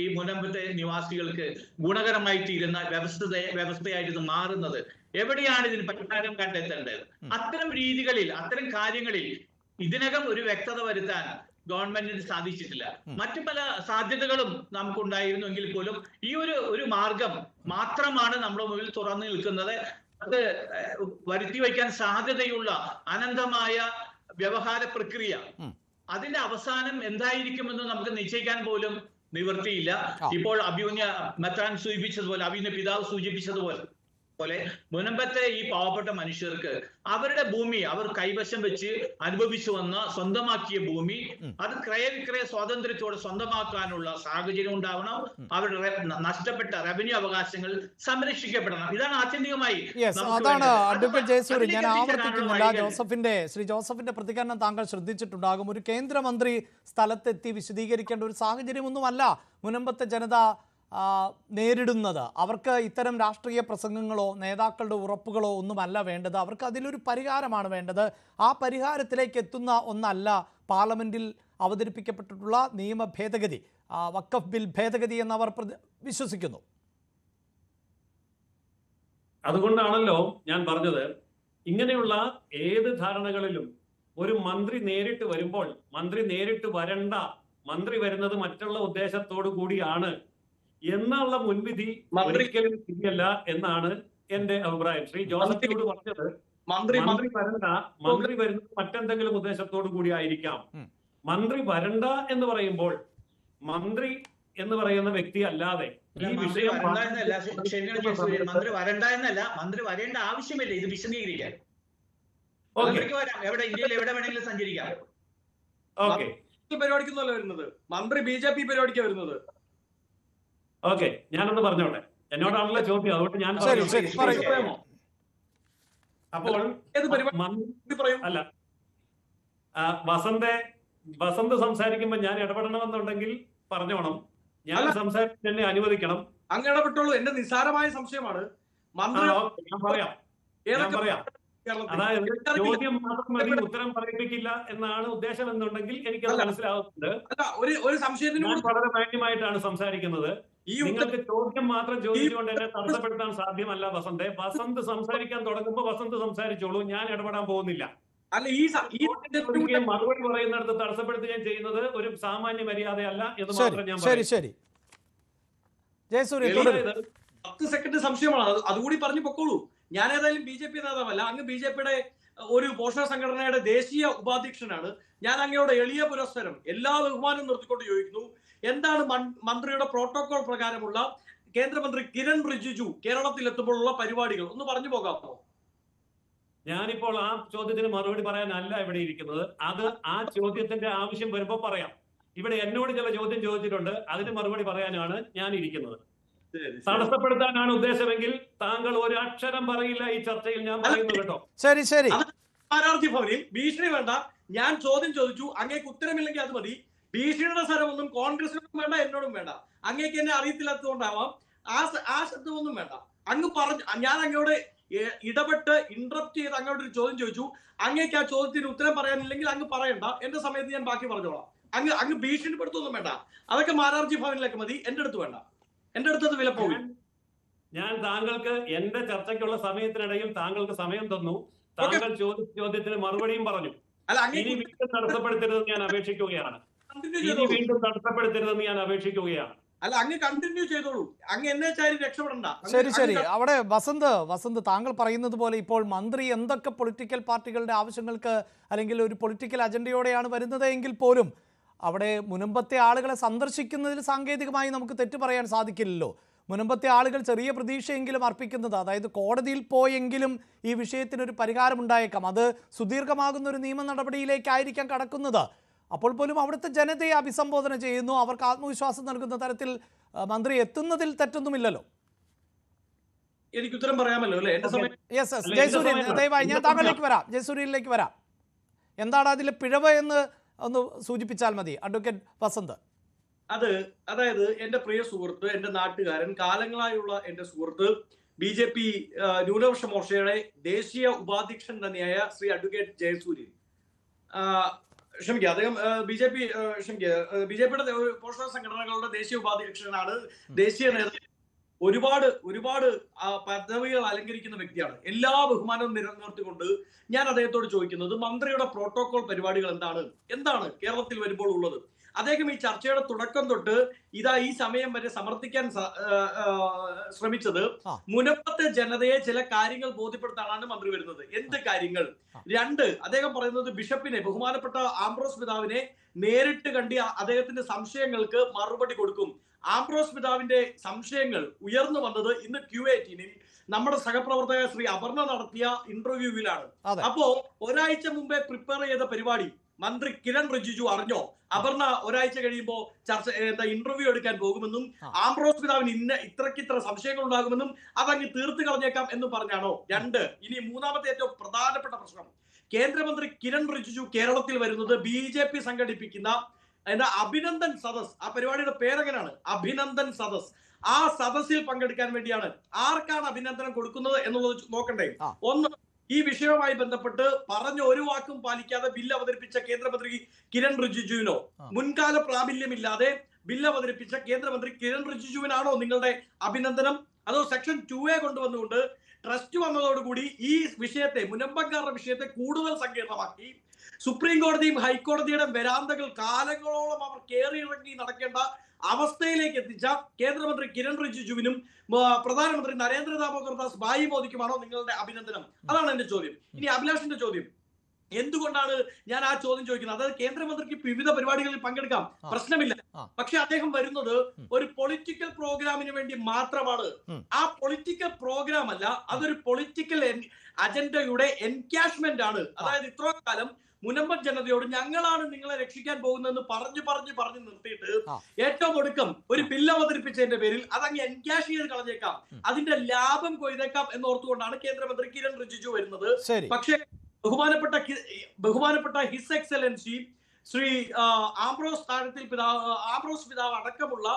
ഈ മുനമ്പത്തെ നിവാസികൾക്ക് ഗുണകരമായി തീരുന്ന വ്യവസ്ഥയായിട്ട് ഇത് മാറുന്നത്? എവിടെയാണ് ഇതിന് പരിഹാരം കണ്ടെത്തേണ്ടത്? അത്തരം രീതികളിൽ, അത്തരം കാര്യങ്ങളിൽ ഇതിനകം ഒരു വ്യക്തത വരുത്താൻ ഗവൺമെന്റിന് സാധിച്ചിട്ടില്ല. മറ്റു പല സാധ്യതകളും നമുക്കുണ്ടായിരുന്നെങ്കിൽ പോലും ഈ ഒരു മാർഗം മാത്രമാണ് നമ്മുടെ മുന്നിൽ തുറന്നു നിൽക്കുന്നത്. അത് വരുത്തി വയ്ക്കാൻ സാധ്യതയുള്ള അനന്തമായ വ്യവഹാര പ്രക്രിയ, അതിന്റെ അവസാനം എന്തായിരിക്കുമെന്ന് നമുക്ക് നിശ്ചയിക്കാൻ പോലും നിവൃത്തിയില്ല. ഇപ്പോൾ അഭിമന്യ മെത്രാൻ സൂചിപ്പിച്ചതുപോലെ, അഭിമന്യ പിതാവ് സൂചിപ്പിച്ചതുപോലെ മുനമ്പത്തെ ഈ പാവപ്പെട്ട മനുഷ്യർക്ക് അവരുടെ ഭൂമി അവർ കൈവശം വെച്ച് അനുഭവിച്ചു വന്ന സ്വന്തമാക്കിയ ഭൂമി അത് ക്രയവിക്രയ സ്വാതന്ത്ര്യത്തോടെ സ്വന്തമാക്കാനുള്ള സാഹചര്യം ഉണ്ടാവണം. അവരുടെ നഷ്ടപ്പെട്ട റവന്യൂ അവകാശങ്ങൾ സംരക്ഷിക്കപ്പെടണം. ഇതാണ് ആത്യന്തികമായി. അതാണ് അഡ്വക്കേറ്റ് ജയസൂര്യൻ, ഞാൻ ആവർത്തിക്കുന്നില്ല. ശ്രീ ജോസഫിന്റെ പ്രതികരണം താങ്കൾ ശ്രദ്ധിച്ചിട്ടുണ്ടാകും. ഒരു കേന്ദ്രമന്ത്രി സ്ഥലത്തെത്തി വിശദീകരിക്കേണ്ട ഒരു സാഹചര്യമൊന്നുമല്ല മുനമ്പത്തെ ജനത നേരിടുന്നത്. അവർക്ക് ഇത്തരം രാഷ്ട്രീയ പ്രസംഗങ്ങളോ നേതാക്കളുടെ ഉറപ്പുകളോ ഒന്നുമല്ല വേണ്ടത്. അവർക്ക് അതിലൊരു പരിഹാരമാണ് വേണ്ടത്. ആ പരിഹാരത്തിലേക്ക് എത്തുന്ന ഒന്നല്ല പാർലമെന്റിൽ അവതരിപ്പിക്കപ്പെട്ടിട്ടുള്ള നിയമ ഭേദഗതി, വഖഫ് ബിൽ ഭേദഗതി എന്നവർ വിശ്വസിക്കുന്നു. അതുകൊണ്ടാണല്ലോ ഞാൻ പറഞ്ഞത്, ഇങ്ങനെയുള്ള ഏത് ധാരണകളിലും ഒരു മന്ത്രി നേരിട്ട് വരുമ്പോൾ മന്ത്രി നേരിട്ട് വരണ്ട, മന്ത്രി വരുന്നത് മറ്റുള്ള ഉദ്ദേശത്തോടു കൂടിയാണ് എന്നുള്ള മുൻവിധി ഒരിക്കലും ശരിയല്ല എന്നാണ് എന്റെ അഭിപ്രായം. ശ്രീ ജോസഫിനോട് പറഞ്ഞത് മന്ത്രി വരണ്ട, മന്ത്രി വരുന്നത് മറ്റെന്തെങ്കിലും ഉദ്ദേശത്തോടു കൂടി ആയിരിക്കാം. മന്ത്രി വരണ്ട എന്ന് പറയുമ്പോൾ മന്ത്രി എന്ന് പറയുന്ന വ്യക്തി അല്ലാതെ ഈ വിഷയം മന്ത്രി വരണ്ട എന്നല്ല, മന്ത്രി വരേണ്ട ആവശ്യമില്ല. ഇത് വിശദീകരിക്കാൻ വരാം, എവിടെ ഇന്ത്യയിൽ എവിടെ വേണമെങ്കിലും സഞ്ചരിക്കാം. ഓക്കെ, പരിപാടിക്കുന്നല്ല വരുന്നത്, മന്ത്രി BJP പരിപാടിക്കാ വരുന്നത്. ഓക്കെ, ഞാനൊന്ന് പറഞ്ഞോട്ടെ, എന്നോടാണല്ലോ ചോദ്യം, അതുകൊണ്ട് ഞാൻ അപ്പോൾ അല്ല, വസന്ത് സംസാരിക്കുമ്പോ ഞാൻ ഇടപെടണമെന്നുണ്ടെങ്കിൽ പറഞ്ഞോണം, ഞാൻ സംസാരിക്കാൻ എന്നെ അനുവദിക്കണം. അങ്ങ് ഇടപെട്ടോളൂ, എന്റെ നിസ്സാരമായ സംശയമാണ്. മന്ത്രി ഞാൻ പറയാം. അതായത് ചോദ്യം മാത്രം മതി, ഉത്തരം പറയിപ്പിക്കില്ല എന്നാണ് ഉദ്ദേശം എന്നുണ്ടെങ്കിൽ എനിക്കത് മനസ്സിലാവുന്നുണ്ട്. ഒരു സംശയത്തിന് വളരെ മാന്യമായിട്ടാണ് സംസാരിക്കുന്നത്. നിങ്ങൾക്ക് ചോദ്യം മാത്രം ചോദിച്ചുകൊണ്ട് എന്നെ തടസ്സപ്പെടുത്താൻ സാധ്യമല്ല വസന്തെ. വസന്ത് സംസാരിക്കാൻ തുടങ്ങുമ്പോൾ വസന്ത് സംസാരിച്ചോളൂ, ഞാൻ ഇടപെടാൻ പോകുന്നില്ല. അല്ല, മറുപടി പറയുന്നിടത്ത് തടസ്സപ്പെടുത്തുകയും ചെയ്യുന്നത് ഒരു സാമാന്യ മര്യാദയല്ല എന്ന് മാത്രം ഞാൻ പറയും. 10 സെക്കൻഡ് സംശയമാണ്, അതുകൂടി പറഞ്ഞു പൊക്കോളൂ. ഞാൻ ഏതായാലും BJP നേതാവല്ല, അങ്ങ് BJPയുടെ ഒരു പോഷക സംഘടനയുടെ ദേശീയ ഉപാധ്യക്ഷനാണ്. ഞാൻ അങ്ങയോട് എളിയ പുരസ്സരം എല്ലാ ബഹുമാനവും നിർത്തിക്കൊണ്ട് ചോദിക്കുന്നു, എന്താണ് മന്ത്രിയുടെ പ്രോട്ടോകോൾ പ്രകാരമുള്ള കേന്ദ്രമന്ത്രി കിരൺ റിജിജു കേരളത്തിൽ എത്തുമ്പോഴുള്ള പരിപാടികൾ ഒന്ന് പറഞ്ഞു പോകാമോ? ഞാനിപ്പോൾ ആ ചോദ്യത്തിന് മറുപടി പറയാനല്ല ഇവിടെ ഇരിക്കുന്നത്. അത് ആ ചോദ്യത്തിന്റെ ആവശ്യം വരുമ്പോൾ പറയാം. ഇവിടെ എന്നോട് ചില ചോദ്യം ചോദിച്ചിട്ടുണ്ട്, അതിന് മറുപടി പറയാനാണ് ഞാൻ ഇരിക്കുന്നത്. തടസ്സപ്പെടുത്താനാണ് ഉദ്ദേശമെങ്കിൽ താങ്കൾ ഒരു അക്ഷരം പറയില്ല ഈ ചർച്ചയിൽ, ഞാൻ പറയുന്നു കേട്ടോ. ശരി, സ്ഥാനാർത്ഥി ഭവനിൽ ഭീഷണി വേണ്ട, ഞാൻ ചോദ്യം ചോദിച്ചു, അങ്ങേക്ക് ഉത്തരമില്ലെങ്കിൽ അത് മതി. ഭീഷണിയുടെ സ്ഥലമൊന്നും കോൺഗ്രസിനൊന്നും വേണ്ട, എന്നോടും വേണ്ട. അങ്ങേക്ക് എന്നെ അറിയത്തില്ലാത്തതുകൊണ്ടാവാം, ആ ശബ്ദമൊന്നും വേണ്ട. അങ്ങ് പറഞ്ഞു, ഞാൻ അങ്ങയോട് ഇടപെട്ട് ഇന്ററപ്റ്റ് ചെയ്ത് അങ്ങോട്ട് ഒരു ചോദ്യം ചോദിച്ചു. അങ്ങേക്ക് ആ ചോദ്യത്തിന് ഉത്തരം പറയാനില്ലെങ്കിൽ അങ്ങ് പറയണ്ട, എന്റെ സമയത്ത് ഞാൻ ബാക്കി പറഞ്ഞോളാം. അങ്ങ് ഭീഷണിപ്പെടുത്തൊന്നും വേണ്ട, അതൊക്കെ മാരാർജി ഭവനിലേക്ക് മതി, എന്റെ അടുത്ത് വേണ്ട. എന്റെ അടുത്തത് വില പോകും. ഞാൻ താങ്കൾക്ക് എന്റെ ചർച്ചയ്ക്കുള്ള സമയത്തിനിടയിൽ താങ്കൾക്ക് സമയം തന്നു, താങ്കൾ ചോദ്യത്തിന് മറുപടിയും പറഞ്ഞു. ഇനി വീണ്ടും തടസ്സപ്പെടുത്തരുതെന്ന് ഞാൻ അപേക്ഷിക്കുകയാണ്. അല്ല, അങ്ങ് കണ്ടിന്യൂ ചെയ്തോളൂ, അങ്ങ് എന്നെ ചാരി രക്ഷപ്പെടണ്ട. ശരി. അവിടെ വസന്ത് താങ്കൾ പറയുന്നത് പോലെ ഇപ്പോൾ മന്ത്രി എന്തൊക്കെ പൊളിറ്റിക്കൽ പാർട്ടികളുടെ ആവശ്യങ്ങൾക്ക് അല്ലെങ്കിൽ ഒരു പൊളിറ്റിക്കൽ അജണ്ടയോടെയാണ് വരുന്നത് എങ്കിൽ പോലും അവിടെ മുൻപത്തെ ആളുകളെ സന്ദർശിക്കുന്നതിൽ സാങ്കേതികമായി നമുക്ക് തെറ്റ് പറയാൻ സാധിക്കില്ലല്ലോ. മുൻപത്തെ ആളുകൾ ചെറിയ പ്രതീക്ഷയെങ്കിലും അർപ്പിക്കുന്നത്, അതായത് കോടതിയിൽ പോയെങ്കിലും ഈ വിഷയത്തിനൊരു പരിഹാരമുണ്ടായേക്കാം, അത് സുദീർഘമാകുന്ന ഒരു നിയമ നടപടിയിലേക്കായിരിക്കാം കടക്കുന്നത്. അപ്പോൾ പോലും അവിടുത്തെ ജനതയെ അഭിസംബോധന ചെയ്യുന്നു, അവർക്ക് ആത്മവിശ്വാസം നൽകുന്ന തരത്തിൽ മന്ത്രി എത്തുന്നതിൽ തെറ്റൊന്നുമില്ലല്ലോ. എനിക്ക് ഉത്തരം പറയാമല്ലോ അല്ലേ? എന്റെ സമയം. ജയസൂര്യൻ, ദയവായി ഞാൻ ജയസൂര്യനിലേക്ക് വരാം. എന്താണ് അതിലെ പിഴവ് എന്ന് ഒന്ന് സൂചിപ്പിച്ചാൽ മതി, അഡ്വക്കേറ്റ് വസന്ത്. അതായത് എന്റെ പ്രിയ സുഹൃത്ത്, എന്റെ നാട്ടുകാരൻ, കാലങ്ങളായുള്ള എന്റെ സുഹൃത്ത്, BJP ന്യൂനപക്ഷ മോർച്ചയുടെ ദേശീയ ഉപാധ്യക്ഷൻ തന്നെയായ ശ്രീ അഡ്വക്കേറ്റ് ജയസൂര്യൻ, അദ്ദേഹം BJPയുടെ പോഷക സംഘടനകളുടെ ദേശീയ ഉപാധ്യക്ഷനാണ്, ദേശീയ നേതാവ്, ഒരുപാട് പദവികൾ അലങ്കരിക്കുന്ന വ്യക്തിയാണ്. എല്ലാ ബഹുമാനവും നിലനിർത്തിക്കൊണ്ട് ഞാൻ അദ്ദേഹത്തോട് ചോദിക്കുന്നത്, മന്ത്രിയുടെ പ്രോട്ടോകോൾ പരിപാടികൾ എന്താണ് കേരളത്തിൽ വരുമ്പോൾ ഉള്ളത്? അദ്ദേഹം ഈ ചർച്ചയുടെ തുടക്കം തൊട്ട് ഈ സമയം വരെ സമർത്ഥിക്കാൻ ശ്രമിച്ചത് മുനമ്പത്തെ ജനതയെ ചില കാര്യങ്ങൾ ബോധ്യപ്പെടുത്താനാണ് മന്ത്രി വരുന്നത്. എന്ത് കാര്യങ്ങൾ? 2, അദ്ദേഹം പറയുന്നത് ബിഷപ്പിനെ, ബഹുമാനപ്പെട്ട ആംബ്രോസ് പിതാവിനെ നേരിട്ട് കണ്ടി അദ്ദേഹത്തിന്റെ സംശയങ്ങൾക്ക് മറുപടി കൊടുക്കും. ആംബ്രോസ് പിതാവിന്റെ സംശയങ്ങൾ ഉയർന്നു വന്നത് ഇന്ന് Q18-ൽ നമ്മുടെ സഹപ്രവർത്തക ശ്രീ അപർണ നടത്തിയ ഇന്റർവ്യൂവിലാണ്. അപ്പോ ഒരാഴ്ച മുമ്പേ പ്രിപ്പയർ ചെയ്ത പരിപാടി മന്ത്രി കിരൺ റിജിജു അറിഞ്ഞോ? അപർണ ഒരാഴ്ച കഴിയുമ്പോൾ ഇന്റർവ്യൂ എടുക്കാൻ പോകുമെന്നും ആംബ്രോസ് പിതാവിന് ഇത്ര സംശയങ്ങൾ ഉണ്ടാകുമെന്നും അതങ്ങ് തീർത്ത് കളഞ്ഞേക്കാം എന്നും പറഞ്ഞാണോ? 2, ഇനി മൂന്നാമത്തെ ഏറ്റവും പ്രധാനപ്പെട്ട പ്രശ്നം, കേന്ദ്രമന്ത്രി കിരൺ റിജിജു കേരളത്തിൽ വരുന്നത് BJP സംഘടിപ്പിക്കുന്ന അഭിനന്ദൻ സദസ്, ആ പരിപാടിയുടെ പേരെങ്ങനെയാണ്? അഭിനന്ദൻ സദസ്. ആ സദസ്സിൽ പങ്കെടുക്കാൻ വേണ്ടിയാണ്. ആർക്കാണ് അഭിനന്ദനം കൊടുക്കുന്നത് എന്നുള്ളത് നോക്കണ്ടേ? 1, ഈ വിഷയവുമായി ബന്ധപ്പെട്ട് പറഞ്ഞ ഒരു വാക്കും പാലിക്കാതെ ബില്ല് അവതരിപ്പിച്ച കേന്ദ്രമന്ത്രി കിരൺ റിജിജുവിനോ, മുൻകാല പ്രാബല്യമില്ലാതെ ബില്ല് അവതരിപ്പിച്ച കേന്ദ്രമന്ത്രി കിരൺ റിജിജുവിനാണോ നിങ്ങളുടെ അഭിനന്ദനം? അതോ സെക്ഷൻ 2A കൊണ്ടുവന്നുകൊണ്ട് ട്രസ്റ്റ് വന്നതോടുകൂടി ഈ വിഷയത്തെ, മുനമ്പൻകാരുടെ വിഷയത്തെ കൂടുതൽ സങ്കീർണമാക്കി സുപ്രീം കോടതിയും ഹൈക്കോടതിയുടെ വരാന്തകൾ കാലങ്ങളോളം അവർ കയറിയിറങ്ങി നടക്കേണ്ട അവസ്ഥയിലേക്ക് എത്തിച്ച കേന്ദ്രമന്ത്രി കിരൺ റിജിജുവിനും പ്രധാനമന്ത്രി നരേന്ദ്ര ദാമോദർ ദാസ് ഭായി മോദിക്കുമാണോ നിങ്ങളുടെ അഭിനന്ദനം? അതാണ് എന്റെ ചോദ്യം. ഇനി അഭിലാഷിന്റെ ചോദ്യം, എന്തുകൊണ്ടാണ് ഞാൻ ആ ചോദ്യം ചോദിക്കുന്നത്? അതായത് കേന്ദ്രമന്ത്രിക്ക് വിവിധ പരിപാടികളിൽ പങ്കെടുക്കാം, പ്രശ്നമില്ല. പക്ഷെ അദ്ദേഹം വരുന്നത് ഒരു പൊളിറ്റിക്കൽ പ്രോഗ്രാമിന് വേണ്ടി മാത്രമാണ്. ആ പൊളിറ്റിക്കൽ പ്രോഗ്രാം അല്ല, അതൊരു പൊളിറ്റിക്കൽ അജണ്ടയുടെ എൻകാഷ്മെന്റ് ആണ്. അതായത് ഇത്ര കാലം മുനമ്പൻ ജനതയോട് ഞങ്ങളാണ് നിങ്ങളെ രക്ഷിക്കാൻ പോകുന്നതെന്ന് പറഞ്ഞു നിർത്തിയിട്ട് ഏറ്റവും ഒടുക്കം ഒരു ബില്ല് അവതരിപ്പിച്ചതിന്റെ പേരിൽ അതങ്ങ് എൻകാഷ് ചെയ്ത് കളഞ്ഞേക്കാം, അതിന്റെ ലാഭം കൊയ്തേക്കാം എന്നോർത്തുകൊണ്ടാണ് കേന്ദ്രമന്ത്രി കിരൺ റിജിജു വരുന്നത്. പക്ഷേ ബഹുമാനപ്പെട്ട ഹിസ് എക്സലൻസി ശ്രീ ആംബ്രോസ് പിതാവ് അടക്കമുള്ള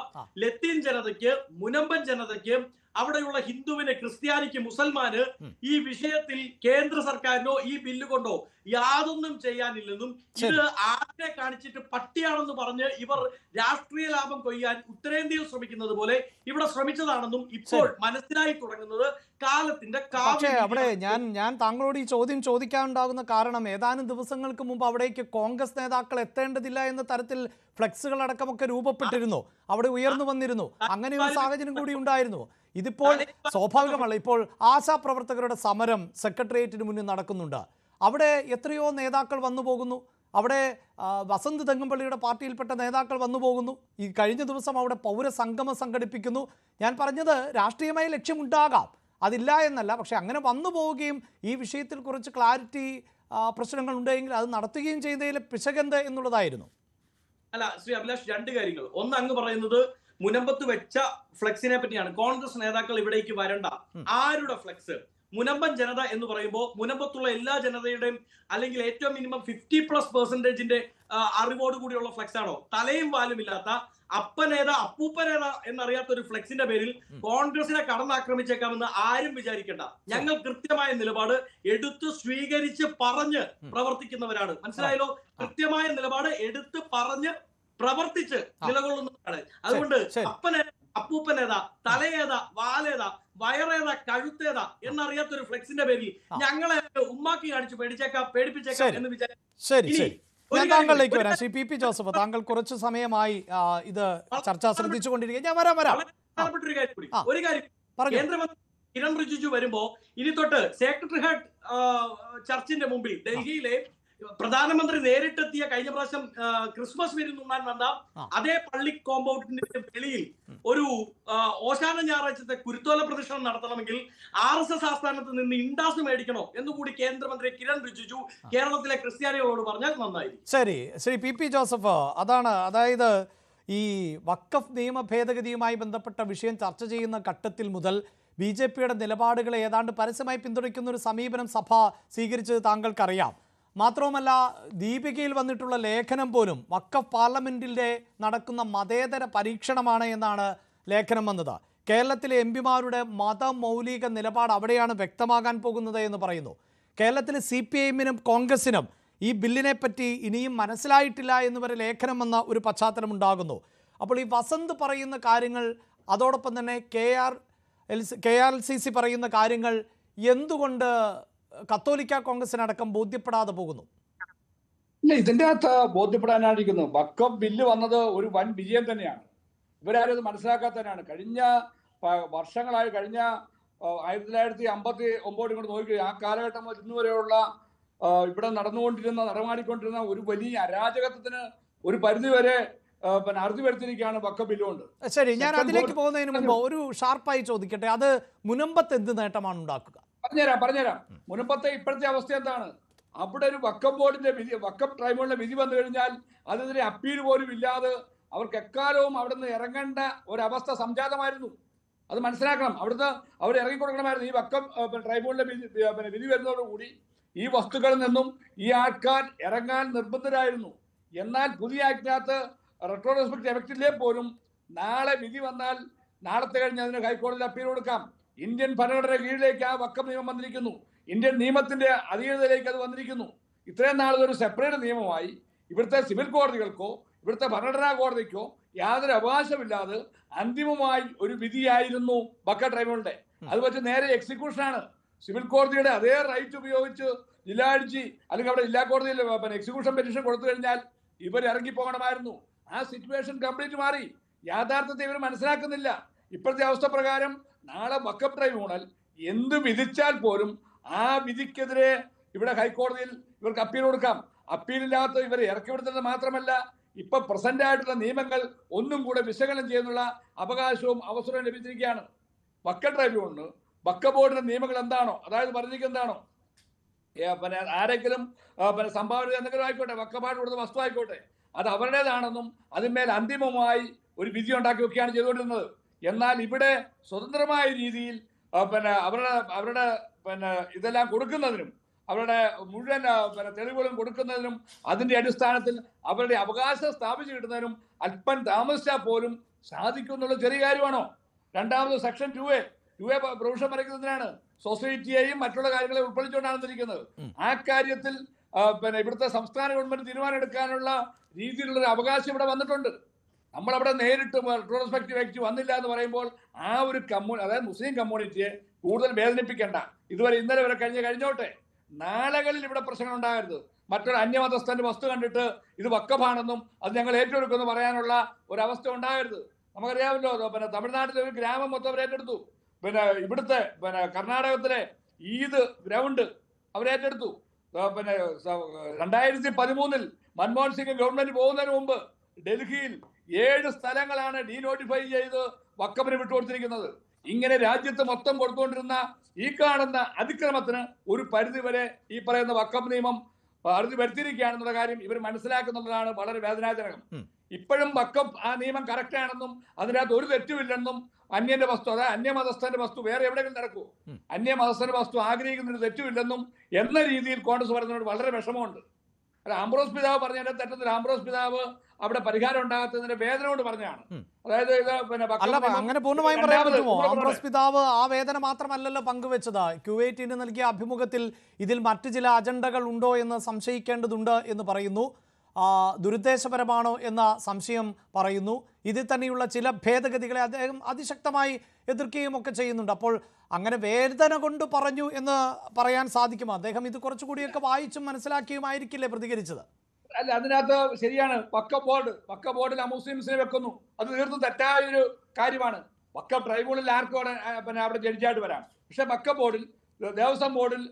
ലത്തീൻ ജനതയ്ക്ക്, മുനമ്പൻ ജനതയ്ക്ക്, അവിടെയുള്ള ഹിന്ദുവിന്, ക്രിസ്ത്യാനിക്ക്, മുസൽമാന് ഈ വിഷയത്തിൽ കേന്ദ്ര സർക്കാരിനോ ഈ ബില്ല് കൊണ്ടോ യാതൊന്നും ചെയ്യാനില്ലെന്നും ഇത് ആരെ കാണിച്ചിട്ട് പട്ടിയാണെന്ന് പറഞ്ഞ് ഇവർ രാഷ്ട്രീയ ലാഭം കൊയ്യാൻ ഉത്തരേന്ത്യയിൽ ശ്രമിക്കുന്നത് പോലെ ഇവിടെ ശ്രമിച്ചതാണെന്നും ഇപ്പോൾ മനസ്സിലായി തുടങ്ങുന്നത് കാലത്തിന്റെ അവിടെ ഞാൻ താങ്കളോട് ഈ ചോദ്യം ചോദിക്കാനുണ്ടാകുന്ന കാരണം, ഏതാനും ദിവസങ്ങൾക്ക് മുമ്പ് അവിടേക്ക് കോൺഗ്രസ് നേതാക്കൾ എത്തേണ്ടതില്ല എന്ന തരത്തിൽ ഫ്ലെക്സുകൾ അടക്കമൊക്കെ രൂപപ്പെട്ടിരുന്നു, അവിടെ ഉയർന്നു വന്നിരുന്നു. അങ്ങനെ ഒരു സാഹചര്യം കൂടി ഉണ്ടായിരുന്നു. ഇതിപ്പോൾ സ്വാഭാവികമല്ല. ഇപ്പോൾ ആശാപ്രവർത്തകരുടെ സമരം സെക്രട്ടേറിയറ്റിന് മുന്നിൽ നടക്കുന്നുണ്ട്. അവിടെ എത്രയോ നേതാക്കൾ വന്നു പോകുന്നു. അവിടെ വസന്ത് തെങ്ങുംപള്ളിയുടെ പാർട്ടിയിൽപ്പെട്ട നേതാക്കൾ വന്നു പോകുന്നു. ഈ കഴിഞ്ഞ ദിവസം അവിടെ പൗരസംഗമം സംഘടിപ്പിക്കുന്നു. ഞാൻ പറഞ്ഞത് രാഷ്ട്രീയമായ ലക്ഷ്യമുണ്ടാകാം, അതില്ല എന്നല്ല. പക്ഷെ അങ്ങനെ വന്നു പോവുകയും ഈ വിഷയത്തിൽ കുറച്ച് ക്ലാരിറ്റി പ്രശ്നങ്ങൾ ഉണ്ടെങ്കിൽ അത് നടത്തുകയും ചെയ്തതിൽ പിശകെന്ത് എന്നുള്ളതായിരുന്നു. അല്ല ശ്രീ അഭിലാഷ്, രണ്ട് കാര്യങ്ങൾ. ഒന്ന്, അങ്ങ് പറയുന്നത് മുനമ്പത്ത് വെച്ച ഫ്ലെക്സിനെ പറ്റിയാണ്. കോൺഗ്രസ് നേതാക്കൾ ഇവിടേക്ക് വരണ്ട. ആരുടെ ഫ്ലെക്സ്? മുനമ്പൻ ജനത എന്ന് പറയുമ്പോൾ മുനമ്പത്തുള്ള എല്ലാ ജനതയുടെയും അല്ലെങ്കിൽ ഏറ്റവും മിനിമം 50+% അറിവോടുകൂടിയുള്ള ഫ്ലെക്സ് ആണോ? തലയും വാലും ഇല്ലാത്ത അപ്പനേത അപ്പൂപ്പനേത എന്നറിയാത്ത ഒരു ഫ്ലെക്സിന്റെ പേരിൽ കോൺഗ്രസിനെ കടന്നാക്രമിച്ചേക്കാമെന്ന് ആരും വിചാരിക്കേണ്ട. ഞങ്ങൾ കൃത്യമായ നിലപാട് എടുത്ത് സ്വീകരിച്ച് പറഞ്ഞ് പ്രവർത്തിക്കുന്നവരാണ്. മനസ്സിലായല്ലോ? കൃത്യമായ നിലപാട് എടുത്ത് പറഞ്ഞ് പ്രവർത്തിച്ച് നിലകൊള്ളുന്നതാണ്. അതുകൊണ്ട് അപ്പൂപ്പനേതാ, തലയേതാ, വാലേതാ, വയറേതാ, കഴുത്തേതാ എന്നറിയാത്തൊരു ഫ്ലെക്സിന്റെ പേരിൽ ഞങ്ങളെ ഉമ്മാക്കി കാണിച്ച് പേടിപ്പിച്ചേക്കാം എന്ന് വിചാരിച്ചു. ഞാൻ താങ്കളിലേക്ക് വരാം. ശ്രീ പി ജോസഫ്, താങ്കൾ കുറച്ചു സമയമായി ഇത് ചർച്ച ശ്രദ്ധിച്ചുകൊണ്ടിരിക്കുക. ഞാൻ വരാം. പ്രധാനപ്പെട്ട ഒരു കാര്യം കേന്ദ്രമന്ത്രി കിരൺ റിജിജു വരുമ്പോ ഇനി തൊട്ട് സെക്രട്ടറി ഹെഡ് ചർച്ചിന്റെ മുമ്പിൽ ഡൽഹിയിലെ പ്രധാനമന്ത്രി നേരിട്ടെത്തിയ കഴിഞ്ഞ പ്രാവശ്യം ക്രിസ്മസ് വിരുന്നുണ്ണാൻ വന്ന അതേ പള്ളി കോമ്പൗണ്ടിന്റെ വെളിയിൽ ഒരു ഓശാന ഞായറാഴ്ചത്തെ കുരുത്തോല പ്രദക്ഷിണം നടത്തണമെങ്കിൽ RSS ആസ്ഥാനത്ത് നിന്ന് ഇൻഡാസ് മേടിക്കണോ എന്നുകൂടി കേന്ദ്രമന്ത്രി കിരൺ റിജിജു കേരളത്തിലെ ക്രിസ്ത്യാനികളോട് പറഞ്ഞാൽ നന്നായി. ശരി, ശ്രീ പി ജോസഫ്, അതാണ്, അതായത് ഈ വഖഫ് നിയമ ഭേദഗതിയുമായി ബന്ധപ്പെട്ട വിഷയം ചർച്ച ചെയ്യുന്ന ഘട്ടത്തിൽ മുതൽ BJPയുടെ നിലപാടുകളെ ഏതാണ്ട് പരസ്യമായി പിന്തുണയ്ക്കുന്ന ഒരു സമീപനം സഭ സ്വീകരിച്ചത് താങ്കൾക്കറിയാം. മാത്രവുമല്ല, ദീപികയിൽ വന്നിട്ടുള്ള ലേഖനം പോലും വഖഫ് പാർലമെന്റിലെ നടക്കുന്ന മതേതര പരീക്ഷണമാണ് എന്നാണ് ലേഖനം വന്നത്. കേരളത്തിലെ എംപിമാരുടെ മതമൗലിക നിലപാട് അവിടെയാണ് വ്യക്തമാകാൻ പോകുന്നത് എന്ന് പറയുന്നു. കേരളത്തിലെ CPIM-നും കോൺഗ്രസിനും ഈ ബില്ലിനെ പറ്റി ഇനിയും മനസ്സിലായിട്ടില്ല എന്ന് വരെ ലേഖനം വന്ന ഒരു പശ്ചാത്തലം ഉണ്ടാകുന്നു. അപ്പോൾ ഈ വസന്ത് പറയുന്ന കാര്യങ്ങൾ, അതോടൊപ്പം തന്നെ KRLCC പറയുന്ന കാര്യങ്ങൾ എന്തുകൊണ്ട് കത്തോലിക്ക കോൺഗ്രസിനടക്കം ബോധ്യപ്പെടാതെ പോകുന്നു? ഇല്ല, ഇതിന്റെ അകത്ത് ബോധ്യപ്പെടാനായിരിക്കുന്നു. വഖഫ് ബില്ല് വന്നത് ഒരു വൻ വിജയം തന്നെയാണ്. ഇവരാരും അത് മനസ്സിലാക്കാത്തവരാണ്. കഴിഞ്ഞ വർഷങ്ങളായി, കഴിഞ്ഞ 1959 ഇങ്ങോട്ട് നോക്കി, ആ കാലഘട്ടം മുതൽ ഇന്ന് വരെയുള്ള ഇവിടെ നടമാടിക്കൊണ്ടിരുന്ന ഒരു വലിയ അരാജകത്വത്തിന് ഒരു പരിധിവരെ അറുതി വരുത്തിയിരിക്കുകയാണ് വഖഫ് ബില്ല് കൊണ്ട്. ശരി, ഞാൻ അതിലേക്ക് പോകുന്നതിന് മുമ്പ് ഒരു ഷാർപ്പായി ചോദിക്കട്ടെ, അത് മുനമ്പത്ത് എന്ത് നേട്ടമാണ് ഉണ്ടാക്കുക? പറഞ്ഞുതരാം. മുനമ്പത്തെ ഇപ്പോഴത്തെ അവസ്ഥ എന്താണ്? അവിടെ ഒരു വഖഫ് ബോർഡിന്റെ വിധി, വഖഫ് ട്രൈബ്യൂണലിന്റെ വിധി വന്നു കഴിഞ്ഞാൽ അതിനെതിരെ അപ്പീൽ പോലും ഇല്ലാതെ അവർക്ക് എക്കാലവും അവിടെ നിന്ന് ഇറങ്ങേണ്ട ഒരവസ്ഥ സംജാതമായിരുന്നു. അത് മനസ്സിലാക്കണം. അവിടുന്ന് അവർ ഇറങ്ങിക്കൊടുക്കണമായിരുന്നു. ഈ വഖഫ് ട്രൈബ്യൂണലിന്റെ വിധി വരുന്നതോടുകൂടി ഈ വസ്തുക്കളിൽ നിന്നും ഈ ആൾക്കാർ ഇറങ്ങാൻ നിർബന്ധരായിരുന്നു. എന്നാൽ പുതിയ ആക്ടിനകത്ത് റെട്രോസ്പെക്ട് എഫക്റ്റിലെ പോലും നാളെ വിധി വന്നാൽ നാളത്തെ കഴിഞ്ഞ് അതിന് ഹൈക്കോടതിയിൽ അപ്പീൽ കൊടുക്കാം. ഇന്ത്യൻ ഭരണഘടനയുടെ കീഴിലേക്ക് ആ വഖഫ് നിയമം വന്നിരിക്കുന്നു. ഇന്ത്യൻ നിയമത്തിന്റെ അധീനതയിലേക്ക് അത് വന്നിരിക്കുന്നു. ഇത്രയും നാൾ ഒരു സെപ്പറേറ്റ് നിയമമായി ഇവിടുത്തെ സിവിൽ കോടതികൾക്കോ ഇവിടുത്തെ ഭരണഘടനാ കോടതിക്കോ യാതൊരു അവകാശമില്ലാതെ അന്തിമമായി ഒരു വിധിയായിരുന്നു ബക്ക ട്രൈബ്യൂണലിന്റെ. അത് വെച്ച് നേരെ എക്സിക്യൂഷനാണ്. സിവിൽ കോടതിയുടെ അതേ റൈറ്റ് ഉപയോഗിച്ച് ജില്ലാ ജഡ്ജി അല്ലെങ്കിൽ അവിടെ ജില്ലാ കോടതിയിൽ എക്സിക്യൂഷൻ പെറ്റീഷൻ കൊടുത്തു കഴിഞ്ഞാൽ ഇവർ ഇറങ്ങിപ്പോകണമായിരുന്നു. ആ സിറ്റുവേഷൻ കംപ്ലീറ്റ് മാറി. യാഥാർത്ഥ്യത്തെ ഇവർ മനസ്സിലാക്കുന്നില്ല. ഇപ്പോഴത്തെ അവസ്ഥ പ്രകാരം നാളെ വഖഫ് ട്രൈബ്യൂണൽ എന്ത് വിധിച്ചാൽ പോലും ആ വിധിക്കെതിരെ ഇവിടെ ഹൈക്കോടതിയിൽ ഇവർക്ക് അപ്പീൽ കൊടുക്കാം. അപ്പീലില്ലാത്ത ഇവരെ ഇറക്കി വിടുന്നത് മാത്രമല്ല, ഇപ്പൊ പ്രസന്റ് ആയിട്ടുള്ള നിയമങ്ങൾ ഒന്നും കൂടെ വിശകലനം ചെയ്യുന്നുള്ള അവകാശവും അവസരവും ലഭിച്ചിരിക്കുകയാണ്. വഖഫ് ട്രൈബ്യൂണലിന് വഖഫ് ബോർഡിന്റെ നിയമങ്ങൾ എന്താണോ, അതായത് പറഞ്ഞിരിക്കുന്നത് എന്താണോ, ആരെങ്കിലും സംഭാവന എന്തെങ്കിലും ആയിക്കോട്ടെ, വഖഫായിട്ട് കൊടുത്ത വസ്തു ആയിക്കോട്ടെ, അത് അവരുടേതാണെന്നും അതിന്മേൽ അന്തിമമായി ഒരു വിധി ഉണ്ടാക്കി വെക്കുകയാണ് ചെയ്തുകൊണ്ടിരുന്നത്. എന്നാൽ ഇവിടെ സ്വതന്ത്രമായ രീതിയിൽ അവരുടെ ഇതെല്ലാം കൊടുക്കുന്നതിനും അവരുടെ മുഴുവൻ തെളിവുകളും കൊടുക്കുന്നതിനും അതിന്റെ അടിസ്ഥാനത്തിൽ അവരുടെ അവകാശം സ്ഥാപിച്ചു കിട്ടുന്നതിനും അല്പം താമസിച്ചാൽ പോലും സാധിക്കും എന്നുള്ളത് ചെറിയ കാര്യമാണോ? രണ്ടാമത് സെക്ഷൻ 2A പ്രൊവിഷൻ വരയ്ക്കുന്നതിനാണ് സൊസൈറ്റിയെയും മറ്റുള്ള കാര്യങ്ങളെ ഉൾപ്പെടുത്തിക്കൊണ്ടാണ് വന്നിരിക്കുന്നത്. ആ കാര്യത്തിൽ ഇവിടുത്തെ സംസ്ഥാന ഗവൺമെന്റ് തീരുമാനം എടുക്കാനുള്ള രീതിയിലുള്ള ഒരു അവകാശം ഇവിടെ വന്നിട്ടുണ്ട്. നമ്മളവിടെ നേരിട്ട് റെട്രോസ്പെക്റ്റീവ് ആക്ട് വന്നില്ല എന്ന് പറയുമ്പോൾ ആ ഒരു അതായത് മുസ്ലിം കമ്മ്യൂണിറ്റിയെ കൂടുതൽ വേദനിപ്പിക്കേണ്ട. ഇതുവരെ ഇന്നലെ വരെ കഴിഞ്ഞോട്ടെ. നാളുകളിൽ ഇവിടെ പ്രശ്നങ്ങൾ ഉണ്ടാകരുത്. മറ്റൊരു അന്യമതസ്ഥന്റെ വസ്തു കണ്ടിട്ട് ഇത് വഖഫാണെന്നും അത് ഞങ്ങൾ ഏറ്റെടുക്കുമെന്ന് പറയാനുള്ള ഒരവസ്ഥ ഉണ്ടാകരുത്. നമുക്കറിയാമല്ലോ, തമിഴ്നാട്ടിലെ ഒരു ഗ്രാമം മൊത്തം അവർ ഏറ്റെടുത്തു. ഇവിടുത്തെ കർണാടകത്തിലെ ഈദ് ഗ്രൗണ്ട് അവരേറ്റെടുത്തു. 2013 മൻമോഹൻ സിംഗ് ഗവൺമെന്റ് പോകുന്നതിന് മുമ്പ് ഡൽഹിയിൽ 7 സ്ഥലങ്ങളാണ് ഡീനോട്ടിഫൈ ചെയ്ത് വഖഫിന് വിട്ടുകൊടുത്തിരിക്കുന്നത്. ഇങ്ങനെ രാജ്യത്ത് മൊത്തം കൊടുത്തുകൊണ്ടിരുന്ന ഈ കാണുന്ന അതിക്രമത്തിന് ഒരു പരിധി വരെ ഈ പറയുന്ന വഖഫ് നിയമം അറുതി വരുത്തിയിരിക്കുകയാണെന്നുള്ള കാര്യം ഇവർ മനസ്സിലാക്കുന്നുള്ളതാണ് വളരെ വേദനാജനകം. ഇപ്പോഴും വഖഫ് ആ നിയമം കറക്റ്റ് ആണെന്നും അതിനകത്ത് ഒരു തെറ്റുമില്ലെന്നും അന്യന്റെ വസ്തു, അതായത് അന്യമതസ്ഥന്റെ വസ്തു വേറെ എവിടെയെങ്കിലും നടക്കൂ, അന്യമതസ്ഥന്റെ വസ്തു ആഗ്രഹിക്കുന്നതിന് തെറ്റുമില്ലെന്നും എന്ന രീതിയിൽ കോൺഗ്രസ് പറയുന്നതിനോട് വളരെ വിഷമമുണ്ട്. അല്ല, ആംബ്രോസ് പിതാവ് പറഞ്ഞതിന്റെ തെറ്റത്തിൽ ആംബ്രോസ് പിതാവ് അവിടെ പരിഹാരം ഉണ്ടാകാത്തതിന്റെ വേദന കൊണ്ട് പറഞ്ഞാണ്. അതായത് അങ്ങനെ പൂർണ്ണമായും പറയാൻ പറ്റുമോ? ആംബ്രോസ് പിതാവ് ആ വേദന മാത്രമല്ലല്ലോ പങ്കുവെച്ചത്. Q18 നൽകിയ അഭിമുഖത്തിൽ ഇതിൽ മറ്റു ചില അജണ്ടകൾ ഉണ്ടോ എന്ന് സംശയിക്കേണ്ടതുണ്ട് എന്ന് പറയുന്നു. ദുരുദ്ദേശപരമാണോ എന്ന സംശയം പറയുന്നു. ഇതിൽ തന്നെയുള്ള ചില ഭേദഗതികളെ അദ്ദേഹം അതിശക്തമായി എതിർക്കുകയും ഒക്കെ ചെയ്യുന്നുണ്ട്. അപ്പോൾ അങ്ങനെ വേദന കൊണ്ട് പറഞ്ഞു എന്ന് പറയാൻ സാധിക്കുമോ? അദ്ദേഹം ഇത് കുറച്ചുകൂടിയൊക്കെ വായിച്ചും മനസ്സിലാക്കിയുമായിരിക്കില്ലേ പ്രതികരിച്ചത്? അല്ല, അതിനകത്ത് ശരിയാണ്. വഖഫ് ബോർഡിൽ അമുസ്ലിംസിനെ വെക്കുന്നു. അത് തീർത്തും തെറ്റായൊരു കാര്യമാണ്. വഖഫ് ട്രൈബ്യൂണലിൽ ആർക്കും അവിടെ ജഡ്ജിയായിട്ട് വരാം. പക്ഷെ വഖഫ് ബോർഡിൽ, ദേവസ്വം ബോർഡിൽ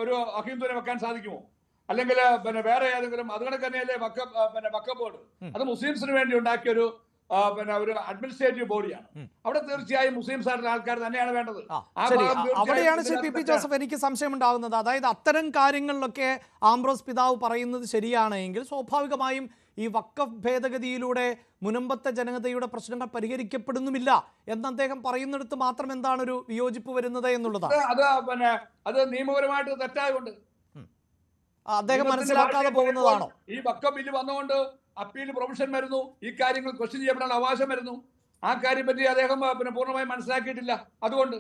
ഒരു അഹിന്ദുവിനെ വെക്കാൻ സാധിക്കുമോ? അല്ലെങ്കിൽ വേറെ ഏതെങ്കിലും? അതുകൊണ്ട് തന്നെയല്ലേ വഖഫ് ബോർഡ് അത് മുസ്ലിംസിന് വേണ്ടി ഉണ്ടാക്കിയൊരു ഒരു അഡ്മിനിസ്ട്രേറ്റീവ് ബോഡിയാണ്. അവിടെ തീർച്ചയായും മുസ്ലിം സാറിന്റെ ആൾക്കാർ തന്നെയാണ് വേണ്ടത്. അവിടെയാണ് ശ്രീ പി ജോസഫ് എനിക്ക് സംശയം ഉണ്ടാകുന്നത്. അതായത് അത്തരം കാര്യങ്ങളിലൊക്കെ ആംബ്രോസ് പിതാവ് പറയുന്നത് ശരിയാണെങ്കിൽ സ്വാഭാവികമായും ഈ വഖഫ് ഭേദഗതിയിലൂടെ മുനമ്പത്തെ ജനതയുടെ പ്രശ്നങ്ങൾ പരിഹരിക്കപ്പെടുന്നുമില്ല എന്ന് അദ്ദേഹം പറയുന്നിടത്ത് മാത്രം എന്താണ് ഒരു വിയോജിപ്പ് വരുന്നത് എന്നുള്ളതാണ്. അത് നിയമപരമായിട്ട് തെറ്റായതുകൊണ്ട് അദ്ദേഹം മനസ്സിലാക്കാതെ പോകുന്നതാണോ? ഈ വഖഫ് ബില്ല് വന്നുകൊണ്ട് അപ്പീൽ പ്രൊവിഷൻ വരുന്നു, ഈ കാര്യങ്ങൾ ക്വസ്റ്റ്യൻ ചെയ്യപ്പെടാൻ അവകാശം വരുന്നു. ആ കാര്യം പറ്റി അദ്ദേഹം പൂർണ്ണമായും മനസ്സിലാക്കിയിട്ടില്ല. അതുകൊണ്ട്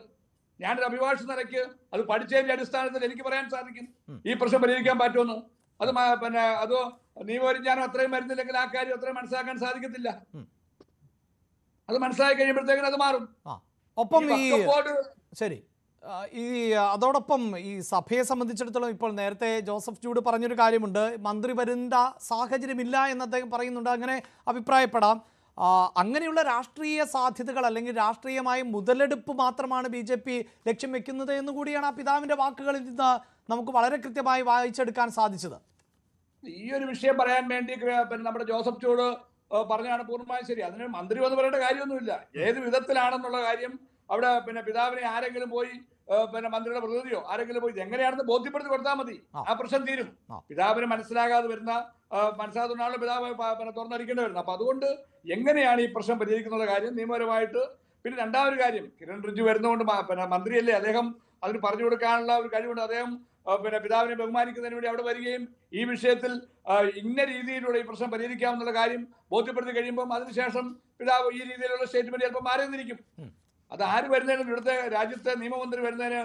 ഞാനൊരു അഭിഭാഷക നിലയ്ക്ക് അത് പഠിച്ചതിന്റെ അടിസ്ഥാനത്തിൽ എനിക്ക് പറയാൻ സാധിക്കും ഈ പ്രശ്നം പരിഹരിക്കാൻ പറ്റുമെന്ന്. അത് അത് നിയമപരിജ്ഞാനം അത്രയും വരുന്നില്ലെങ്കിൽ ആ കാര്യം അത്രയും മനസ്സിലാക്കാൻ സാധിക്കത്തില്ല. അത് മനസ്സിലാക്കി കഴിയുമ്പോഴത്തേക്കിനും അത് മാറും. ഒപ്പം ശരി, അതോടൊപ്പം ഈ സഭയെ സംബന്ധിച്ചിടത്തോളം ഇപ്പോൾ നേരത്തെ ജോസഫ് ചൂട് പറഞ്ഞൊരു കാര്യമുണ്ട്, മന്ത്രി വരേണ്ട സാഹചര്യമില്ല എന്ന് അദ്ദേഹം പറയുന്നുണ്ട്. അങ്ങനെ അഭിപ്രായപ്പെടാം. അങ്ങനെയുള്ള രാഷ്ട്രീയ സാധ്യതകൾ അല്ലെങ്കിൽ രാഷ്ട്രീയമായ മുതലെടുപ്പ് മാത്രമാണ് BJP ലക്ഷ്യം വെക്കുന്നത് എന്നുകൂടിയാണ് ആ പിതാവിൻ്റെ വാക്കുകളിൽ നിന്ന് നമുക്ക് വളരെ കൃത്യമായി വായിച്ചെടുക്കാൻ സാധിച്ചത്. ഈ ഒരു വിഷയം പറയാൻ വേണ്ടി നമ്മുടെ ജോസഫ് ചൂട് പറഞ്ഞാണ് പൂർണ്ണമായും ശരി. അതിന് മന്ത്രി വന്ന് പറയേണ്ട കാര്യമൊന്നുമില്ല. ഏത് വിധത്തിലാണെന്നുള്ള കാര്യം അവിടെ പിതാവിനെ ആരെങ്കിലും പോയി മന്ത്രിയുടെ പ്രതിനിധിയോ ആരെങ്കിലും പോയി എങ്ങനെയാണെന്ന് ബോധ്യപ്പെടുത്തി കൊടുത്താൽ മതി, ആ പ്രശ്നം തീരും. പിതാവിന് മനസ്സിലാകാതെ വരുന്ന മനസ്സിലാകുന്നതാണല്ലോ പിതാവ് തുറന്നടിക്കേണ്ടി വരുന്നത്. അപ്പൊ അതുകൊണ്ട് എങ്ങനെയാണ് ഈ പ്രശ്നം പരിഹരിക്കുന്ന കാര്യം നിയമപരമായിട്ട്. പിന്നെ രണ്ടാമൊരു കാര്യം, കിരൺ റിജ്ജു വരുന്നതുകൊണ്ട് മന്ത്രിയല്ലേ, അദ്ദേഹം അതിന് പറഞ്ഞു കൊടുക്കാനുള്ള ഒരു കഴിവുണ്ട്. അദ്ദേഹം പിതാവിനെ ബഹുമാനിക്കുന്നതിന് വേണ്ടി അവിടെ വരികയും ഈ വിഷയത്തിൽ ഇന്ന രീതിയിലൂടെ ഈ പ്രശ്നം പരിഹരിക്കാമെന്നുള്ള കാര്യം ബോധ്യപ്പെടുത്തി കഴിയുമ്പോൾ അതിനുശേഷം പിതാവ് ഈ രീതിയിലുള്ള സ്റ്റേറ്റ്മെന്റ് ചിലപ്പോൾ മാറിയിരിക്കും. അത് ആര് വരുന്നതിനും ഇവിടുത്തെ രാജ്യത്തെ നിയമമന്ത്രി വരുന്നതിന്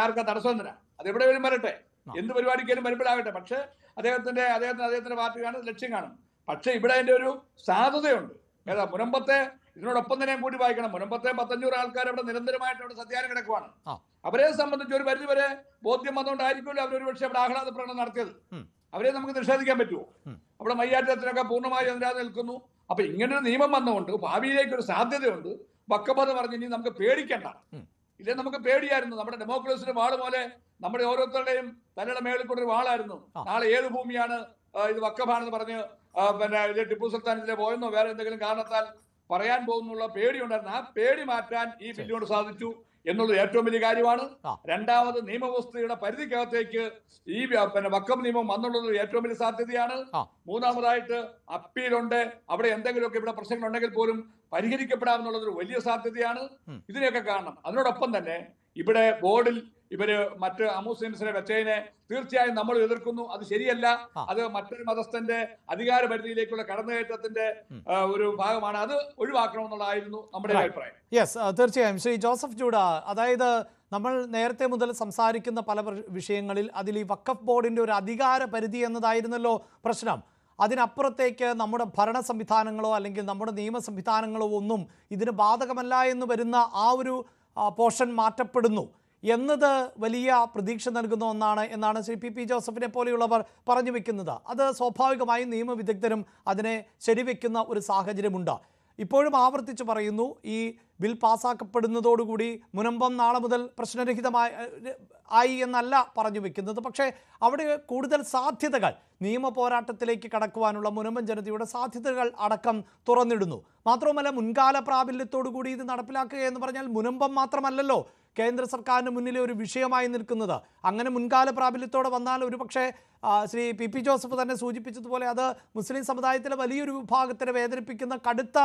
ആർക്കാ തടസ്സം തരാം. അതെവിടെ വരും വരട്ടെ, എന്ത് പരിപാടിക്കാലും വരുമ്പോഴാകട്ടെ. പക്ഷേ അദ്ദേഹത്തിന്റെ പാർട്ടിയാണ് ലക്ഷ്യം കാണും. പക്ഷെ ഇവിടെ അതിന്റെ ഒരു സാധ്യതയുണ്ട്. ഏതാ മുനമ്പത്തെ ഇതിനോടൊപ്പം തന്നെ കൂടി വായിക്കണം. മുനമ്പത്തെ 1,500 ആൾക്കാർ അവിടെ നിരന്തരമായിട്ട് അവിടെ സത്യാനം കിടക്കുവാണ്. അവരെ സംബന്ധിച്ച് ഒരു പരിധിവരെ ബോധ്യം വന്നുകൊണ്ടായിരിക്കുമല്ലോ അവരൊരു പക്ഷേ അവിടെ ആഹ്ലാദ പ്രകടനം നടത്തിയത്. അവരെ നമുക്ക് നിഷേധിക്കാൻ പറ്റുമോ? അവിടെ മയ്യാറ്റത്തിനൊക്കെ പൂർണ്ണമായി അതിനകത്ത് നിൽക്കുന്നു. അപ്പൊ ഇങ്ങനൊരു നിയമം വന്നുകൊണ്ട് ഭാവിയിലേക്ക് ഒരു സാധ്യതയുണ്ട്. വഖഫ് എന്ന് പറഞ്ഞ് ഇനി നമുക്ക് പേടിക്കണ്ട. ഇതേ നമുക്ക് പേടിയായിരുന്നു. നമ്മുടെ ഡെമോക്രസിയുടെ വാള് പോലെ നമ്മുടെ ഓരോരുത്തരുടെയും തലയുടെ മേളിൽ കൂടെ ഒരു വാളായിരുന്നു. നാളെ ഏത് ഭൂമിയാണ് ഇത് വഖഫാണെന്ന് പറഞ്ഞ് പിന്നെ ഇത് ടിപ്പു സുൽത്താൻ ഇതിലെ പോയെന്നോ വേറെ എന്തെങ്കിലും കാരണത്താൽ പറയാൻ പോകുന്നുള്ള പേടിയുണ്ടായിരുന്നു. ആ പേടി മാറ്റാൻ ഈ ബില്ലുകൊണ്ട് സാധിച്ചു എന്നുള്ളത് ഏറ്റവും വലിയ കാര്യമാണ്. രണ്ടാമത് നിയമവ്യവസ്ഥയുടെ പരിധിക്കകത്തേക്ക് ഈ പിന്നെ വഖഫ് നിയമം വന്നുള്ളത് ഏറ്റവും വലിയ സാധ്യതയാണ്. മൂന്നാമതായിട്ട് അപ്പീലുണ്ട്. അവിടെ എന്തെങ്കിലുമൊക്കെ ഇവിടെ പ്രശ്നങ്ങൾ ഉണ്ടെങ്കിൽ പോലും പരിഹരിക്കപ്പെടാമെന്നുള്ളത് ഒരു വലിയ സാധ്യതയാണ്. ഇതിനെയൊക്കെ കാണണം. അതിനോടൊപ്പം തന്നെ ഇവിടെ ബോർഡിൽ ഇവര് മറ്റ് അമുസ്ലിംസിനെ വെച്ചതിനെ തീർച്ചയായും നമ്മൾ എതിർക്കുന്നു. അത് ശരിയല്ല. അത് മറ്റൊരു മതസ്ഥന്റെ അധികാര പരിധിയിലേക്കുള്ള കടന്നുകയറ്റത്തിന്റെ ഒരു ഭാഗമാണ്. അത് ഒഴിവാക്കണമെന്നുള്ളതായിരുന്നു നമ്മുടെ അഭിപ്രായം. യെസ്, തീർച്ചയായും. ശ്രീ ജോസഫ് ജൂഡ, അതായത് നമ്മൾ നേരത്തെ മുതൽ സംസാരിക്കുന്ന പല വിഷയങ്ങളിൽ അതിൽ ഈ വഖഫ് ബോർഡിന്റെ ഒരു അധികാര പരിധി എന്നതായിരുന്നല്ലോ പ്രശ്നം. അതിനപ്പുറത്തേക്ക് നമ്മുടെ ഭരണ സംവിധാനങ്ങളോ അല്ലെങ്കിൽ നമ്മുടെ നിയമ സംവിധാനങ്ങളോ ഒന്നും ഇതിന് ബാധകമല്ല എന്ന് വരുന്ന ആ ഒരു പോർഷൻ മാറ്റപ്പെടുന്നു എന്നത് വലിയ പ്രതീക്ഷ നൽകുന്ന ഒന്നാണ് എന്നാണ് ശ്രീ പി ജോസഫിനെ പോലെയുള്ളവർ പറഞ്ഞു വെക്കുന്നത്. അത് സ്വാഭാവികമായും നിയമവിദഗ്ധരും അതിനെ ശരിവെക്കുന്ന ഒരു സാഹചര്യമുണ്ട്. ഇപ്പോഴും ആവർത്തിച്ച് പറയുന്നു, ഈ ബിൽ പാസ്സാക്കപ്പെടുന്നതോടുകൂടി മുനമ്പം നാളെ മുതൽ പ്രശ്നരഹിതമായി എന്നല്ല പറഞ്ഞു വെക്കുന്നത്. പക്ഷേ അവിടെ കൂടുതൽ സാധ്യതകൾ, നിയമ പോരാട്ടത്തിലേക്ക് കടക്കുവാനുള്ള മുനമ്പം ജനതയുടെ സാധ്യതകൾ അടക്കം തുറന്നിടുന്നു. മാത്രവുമല്ല, മുൻകാല പ്രാബല്യത്തോടുകൂടി ഇത് നടപ്പിലാക്കുക എന്ന് പറഞ്ഞാൽ മുനമ്പം മാത്രമല്ലല്ലോ കേന്ദ്ര സർക്കാരിന് മുന്നിലെ ഒരു വിഷയമായി നിൽക്കുന്നത്. അങ്ങനെ മുൻകാല പ്രാബല്യത്തോടെ വന്നാൽ ഒരുപക്ഷെ ശ്രീ പി ജോസഫ് തന്നെ സൂചിപ്പിച്ചതുപോലെ അത് മുസ്ലിം സമുദായത്തിലെ വലിയൊരു വിഭാഗത്തിനെ വേദനിപ്പിക്കുന്ന കടുത്ത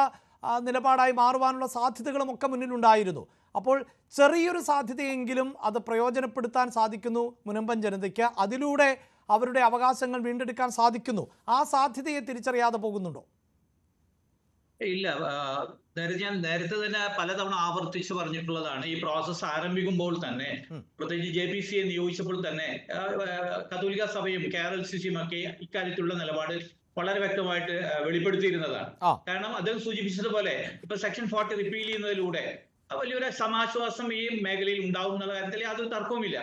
നിലപാടായി മാറുവാനുള്ള സാധ്യതകളും ഒക്കെ മുന്നിലുണ്ടായിരുന്നു. അപ്പോൾ ചെറിയൊരു സാധ്യതയെങ്കിലും അത് പ്രയോജനപ്പെടുത്താൻ സാധിക്കുന്നു മുനമ്പൻ ജനതയ്ക്ക്. അതിലൂടെ അവരുടെ അവകാശങ്ങൾ വീണ്ടെടുക്കാൻ സാധിക്കുന്നു. ആ സാധ്യതയെ തിരിച്ചറിയാതെ പോകുന്നുണ്ടോ? ഇല്ല, ഞാൻ നേരത്തെ തന്നെ പലതവണ ആവർത്തിച്ച് പറഞ്ഞിട്ടുള്ളതാണ്. ഈ പ്രോസസ്സ് ആരംഭിക്കുമ്പോൾ തന്നെ, പ്രത്യേകിച്ച് JPCയെ നിയോഗിച്ചപ്പോൾ തന്നെ കത്തോലിക്ക സഭയും KRLCCയും ഒക്കെ ഇക്കാര്യത്തിലുള്ള നിലപാട് വളരെ വ്യക്തമായിട്ട് വെളിപ്പെടുത്തിയിരുന്നതാണ്. കാരണം അദ്ദേഹം സൂചിപ്പിച്ചതുപോലെ ഇപ്പൊ സെക്ഷൻ 40 റിപ്പീൽ ചെയ്യുന്നതിലൂടെ വലിയൊരു സമാശ്വാസം ഈ മേഖലയിൽ ഉണ്ടാവും എന്നുള്ള കാര്യത്തിൽ യാതൊരു തർക്കവുമില്ല.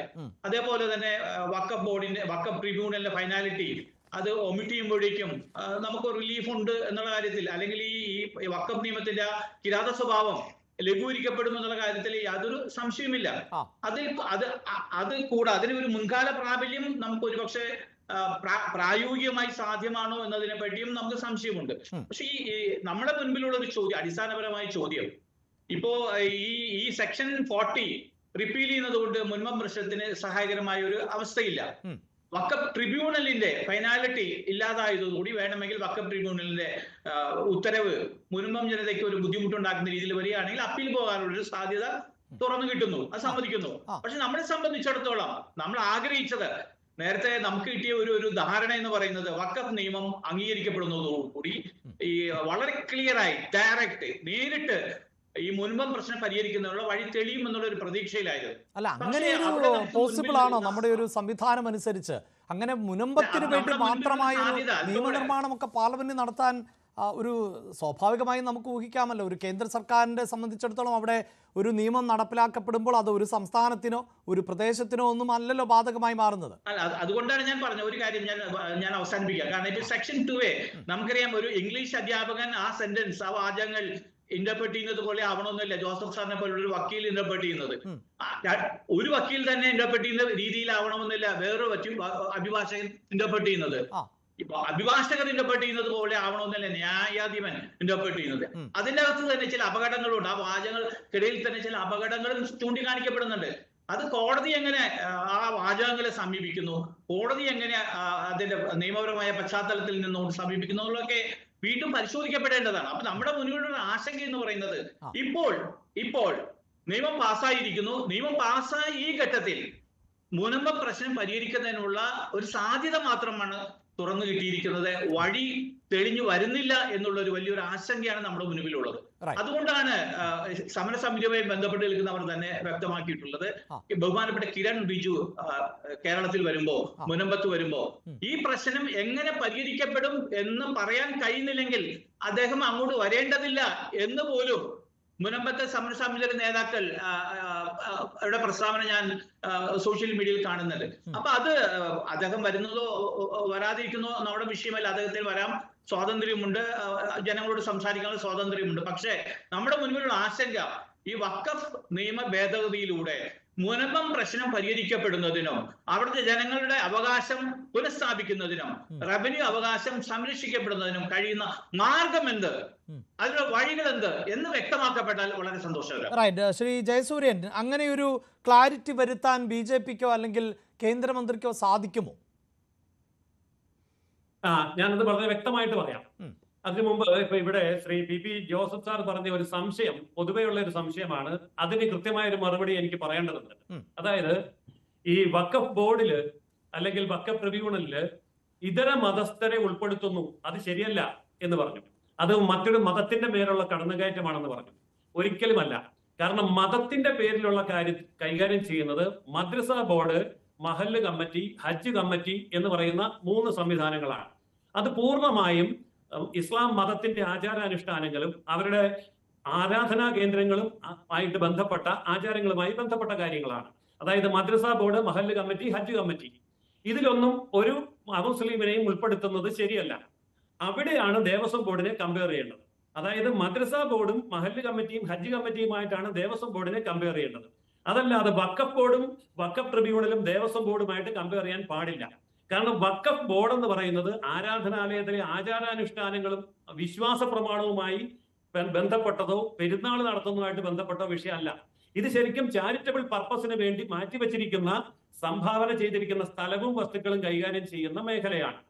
അതേപോലെ തന്നെ വഖഫ് ബോർഡിന്റെ വഖഫ് ട്രിബ്യൂണലിന്റെ ഫൈനാലിറ്റി അത് ഒമിറ്റ് ചെയ്യുമ്പോഴേക്കും നമുക്ക് റിലീഫ് ഉണ്ട് എന്നുള്ള കാര്യത്തിൽ, അല്ലെങ്കിൽ ഈ വഖഫ് നിയമത്തിന്റെ കിരാത സ്വഭാവം ലഘൂകരിക്കപ്പെടും എന്നുള്ള കാര്യത്തിൽ യാതൊരു സംശയവുമില്ല. അത് കൂടാതെ അതിന് ഒരു മുൻകാല പ്രാബല്യം നമുക്ക് ഒരുപക്ഷെ പ്രായോഗികമായി സാധ്യമാണോ എന്നതിനെ പറ്റിയും നമുക്ക് സംശയമുണ്ട്. പക്ഷെ ഈ നമ്മുടെ മുൻപിലുള്ള ഒരു ചോദ്യം, അടിസ്ഥാനപരമായ ചോദ്യം, ഇപ്പോ ഈ സെക്ഷൻ 40 റിപ്പീൽ ചെയ്യുന്നത് കൊണ്ട് മുൻപം പ്രശ്നത്തിന് സഹായകരമായ ഒരു അവസ്ഥയില്ല. വഖഫ് ട്രിബ്യൂണലിന്റെ ഫൈനാലിറ്റി ഇല്ലാതായതോടുകൂടി വേണമെങ്കിൽ വഖഫ് ട്രിബ്യൂണലിന്റെ ഉത്തരവ് മുൻപം ജനതയ്ക്ക് ഒരു ബുദ്ധിമുട്ടുണ്ടാക്കുന്ന രീതിയിൽ വരികയാണെങ്കിൽ അപ്പീൽ പോകാനുള്ള ഒരു സാധ്യത തുറന്നു കിട്ടുന്നു. അത് സമ്മതിക്കുന്നു. പക്ഷെ നമ്മളെ സംബന്ധിച്ചിടത്തോളം നമ്മൾ ആഗ്രഹിച്ചത്, നേരത്തെ നമുക്ക് കിട്ടിയ ഒരു ധാരണ എന്ന് പറയുന്നത് വഖഫ് നിയമം അംഗീകരിക്കപ്പെടുന്നതോടുകൂടി ഈ വളരെ ക്ലിയറായി ഡയറക്റ്റ് നേരിട്ട് ഈ മുൻപം പ്രശ്നം പരിഹരിക്കുന്നതിനുള്ള വഴി തെളിയും എന്നുള്ള ഒരു പ്രതീക്ഷയിലായത്. അല്ല, അങ്ങനെ ഒരു പോസിബിൾ ആണോ നമ്മുടെ ഒരു സംവിധാനം അനുസരിച്ച്? അങ്ങനെ മുനമ്പത്തിന് വേണ്ടി മാത്രമായ നിയമനിർമ്മാണമൊക്കെ പാർലമെന്റിൽ നടത്താൻ ഒരു സ്വാഭാവികമായും നമുക്ക് ഊഹിക്കാമല്ലോ. ഒരു കേന്ദ്ര സർക്കാരിനെ സംബന്ധിച്ചിടത്തോളം അവിടെ ഒരു നിയമം നടപ്പിലാക്കപ്പെടുമ്പോൾ അത് ഒരു സംസ്ഥാനത്തിനോ ഒരു പ്രദേശത്തിനോ ഒന്നും അല്ലല്ലോ ബാധകമായി മാറുന്നത്. അതുകൊണ്ടാണ് ഞാൻ പറഞ്ഞ ഒരു കാര്യം ഞാൻ അവസാനിപ്പിക്കാം. കാരണം ഇപ്പൊ സെക്ഷൻ 2A നമുക്കറിയാം, ഒരു ഇംഗ്ലീഷ് അധ്യാപകൻ ആ സെന്റൻസ്, ആ വാചകങ്ങൾ ഇന്റർപ്രറ്റ് ചെയ്യുന്നത് പോലെ ആവണമെന്നില്ല ജോസഫ് സാറിനെ പോലെ ഒരു വക്കീൽ ഇന്റർപ്രറ്റ് ചെയ്യുന്നത്. ഒരു വക്കീൽ തന്നെ ഇന്റർപ്രറ്റ് ചെയ്യുന്ന രീതിയിലാവണമെന്നില്ല വേറൊരു അഭിഭാഷകൻ ഇന്റർപ്രറ്റ് ചെയ്യുന്നത്. ഇപ്പൊ അഭിഭാഷകർ ഇന്റർപ്രറ്റ് ചെയ്യുന്നത് പോലെ ആവണമെന്നല്ല ന്യായാധിപൻ ഇന്റർപ്രറ്റ് ചെയ്യുന്നത്. അതിന്റെ അകത്ത് തന്നെ ചില അപകടങ്ങളുണ്ട്. ആ വാചകങ്ങൾക്കിടയിൽ തന്നെ ചില അപകടങ്ങളും ചൂണ്ടിക്കാണിക്കപ്പെടുന്നുണ്ട്. അത് കോടതി എങ്ങനെ ആ വാചകങ്ങളെ സമീപിക്കുന്നു, കോടതി എങ്ങനെ അതിന്റെ നിയമപരമായ പശ്ചാത്തലത്തിൽ നിന്നുകൊണ്ട് സമീപിക്കുന്നു എന്നുള്ളതൊക്കെ വീണ്ടും പരിശോധിക്കപ്പെടേണ്ടതാണ്. അപ്പൊ നമ്മുടെ മുന്നിലുള്ള ആശങ്ക എന്ന് പറയുന്നത്, ഇപ്പോൾ നിയമം പാസ്സായിരിക്കുന്നു. നിയമം പാസ്സായി ഈ ഘട്ടത്തിൽ മുനമ്പം പ്രശ്നം പരിഹരിക്കുന്നതിനുള്ള ഒരു സാധ്യത മാത്രമാണ് തുറന്നു കിട്ടിയിരിക്കുന്നത് വഴി തെളിഞ്ഞു വരുന്നില്ല എന്നുള്ള ഒരു വലിയൊരു ആശങ്കയാണ് നമ്മുടെ മുൻപിലുള്ളത്. അതുകൊണ്ടാണ് സമരസമിതിയുമായി ബന്ധപ്പെട്ട് നിൽക്കുന്നവർ തന്നെ വ്യക്തമാക്കിയിട്ടുള്ളത്. ബഹുമാനപ്പെട്ട കിരൺ റിജിജു കേരളത്തിൽ വരുമ്പോ, മുനമ്പത്ത് വരുമ്പോ ഈ പ്രശ്നം എങ്ങനെ പരിഹരിക്കപ്പെടും എന്ന് പറയാൻ കഴിയുന്നില്ലെങ്കിൽ അദ്ദേഹം അങ്ങോട്ട് വരേണ്ടതില്ല എന്ന് പോലും മുനമ്പത്തെ സമരസമിതിയുടെ നേതാക്കൾ അവരുടെ പ്രസ്താവന ഞാൻ സോഷ്യൽ മീഡിയയിൽ കാണുന്നുണ്ട്. അപ്പൊ അത് അദ്ദേഹം വരുന്നതോ വരാതിരിക്കുന്നതോ നമ്മുടെ വിഷയമല്ല. അദ്ദേഹത്തിന് വരാം, സ്വാതന്ത്ര്യമുണ്ട്, ജനങ്ങളോട് സംസാരിക്കാനുള്ള സ്വാതന്ത്ര്യമുണ്ട്. പക്ഷേ നമ്മുടെ മുൻപിലുള്ള ആശങ്ക ഈ വഖഫ് നിയമ ഭേദഗതിയിലൂടെ മുനമ്പം പ്രശ്നം പരിഹരിക്കപ്പെടുന്നതിനോ അവിടുത്തെ ജനങ്ങളുടെ അവകാശം പുനഃസ്ഥാപിക്കുന്നതിനോ റവന്യൂ അവകാശം സംരക്ഷിക്കപ്പെടുന്നതിനും കഴിയുന്ന മാർഗം എന്ത്, അതിനുള്ള വഴികൾ എന്ത് എന്ന് വ്യക്തമാക്കപ്പെട്ടാൽ വളരെ സന്തോഷകരം. ശ്രീ ജയസൂര്യൻ, അങ്ങനെയൊരു ക്ലാരിറ്റി വരുത്താൻ BJPക്കോ അല്ലെങ്കിൽ കേന്ദ്രമന്ത്രിക്കോ സാധിക്കുമോ? ഞാനത് വളരെ വ്യക്തമായിട്ട് പറയാം. അതിനു മുമ്പ് ഇപ്പൊ ഇവിടെ ശ്രീ PP ജോസഫ് സാർ പറഞ്ഞ ഒരു സംശയം, പൊതുവെയുള്ള ഒരു സംശയമാണ്. അതിന് കൃത്യമായ ഒരു മറുപടി എനിക്ക് പറയേണ്ടതുണ്ട്. അതായത് ഈ വഖഫ് ബോർഡില് അല്ലെങ്കിൽ വഖഫ് ട്രിബ്യൂണലില് ഇതര മതസ്ഥരെ ഉൾപ്പെടുത്തുന്നു, അത് ശരിയല്ല എന്ന് പറഞ്ഞു. അത് മറ്റൊരു മതത്തിന്റെ മേലുള്ള കടന്നുകയറ്റമാണെന്ന് പറഞ്ഞു. ഒരിക്കലുമല്ല. കാരണം മതത്തിന്റെ പേരിലുള്ള കൈകാര്യം ചെയ്യുന്നത് മദ്രസ ബോർഡ്, മഹല്ല് കമ്മിറ്റി, ഹജ്ജ് കമ്മിറ്റി എന്ന് പറയുന്ന 3 സംവിധാനങ്ങളാണ്. അത് പൂർണ്ണമായും ഇസ്ലാം മതത്തിന്റെ ആചാരാനുഷ്ഠാനങ്ങളും അവരുടെ ആരാധനാ കേന്ദ്രങ്ങളും ആയിട്ട് ബന്ധപ്പെട്ട ആചാരങ്ങളുമായി ബന്ധപ്പെട്ട കാര്യങ്ങളാണ്. അതായത് മദ്രസ ബോർഡ്, മഹല്ല് കമ്മിറ്റി, ഹജ്ജ് കമ്മിറ്റി, ഇതിലൊന്നും ഒരു അമുസ്ലിമിനെയും ഉൾപ്പെടുത്തുന്നത് ശരിയല്ല. അവിടെയാണ് ദേവസ്വം ബോർഡിനെ കമ്പയർ ചെയ്യേണ്ടത്. അതായത് മദ്രസ ബോർഡും മഹല്ല് കമ്മിറ്റിയും ഹജ്ജ് കമ്മിറ്റിയുമായിട്ടാണ് ദേവസ്വം ബോർഡിനെ കമ്പയർ ചെയ്യേണ്ടത്. അതല്ലാതെ വഖഫ് ബോർഡും വഖഫ് ട്രിബ്യൂണലും ദേവസ്വം ബോർഡുമായിട്ട് കമ്പയർ ചെയ്യാൻ പാടില്ല. കാരണം വഖഫ് ബോർഡ് എന്ന് പറയുന്നത് ആരാധനാലയത്തിലെ ആചാരാനുഷ്ഠാനങ്ങളും വിശ്വാസ പ്രമാണവുമായി ബന്ധപ്പെട്ടതോ പെരുന്നാൾ നടത്തുന്നതുമായിട്ട് ബന്ധപ്പെട്ട വിഷയമല്ല. ഇത് ശരിക്കും ചാരിറ്റബിൾ പർപ്പസിന് വേണ്ടി മാറ്റിവെച്ചിരിക്കുന്ന, സംഭാവന ചെയ്തിരിക്കുന്ന സ്ഥലവും വസ്തുക്കളും കൈകാര്യം ചെയ്യുന്ന മേഖലയാണ്.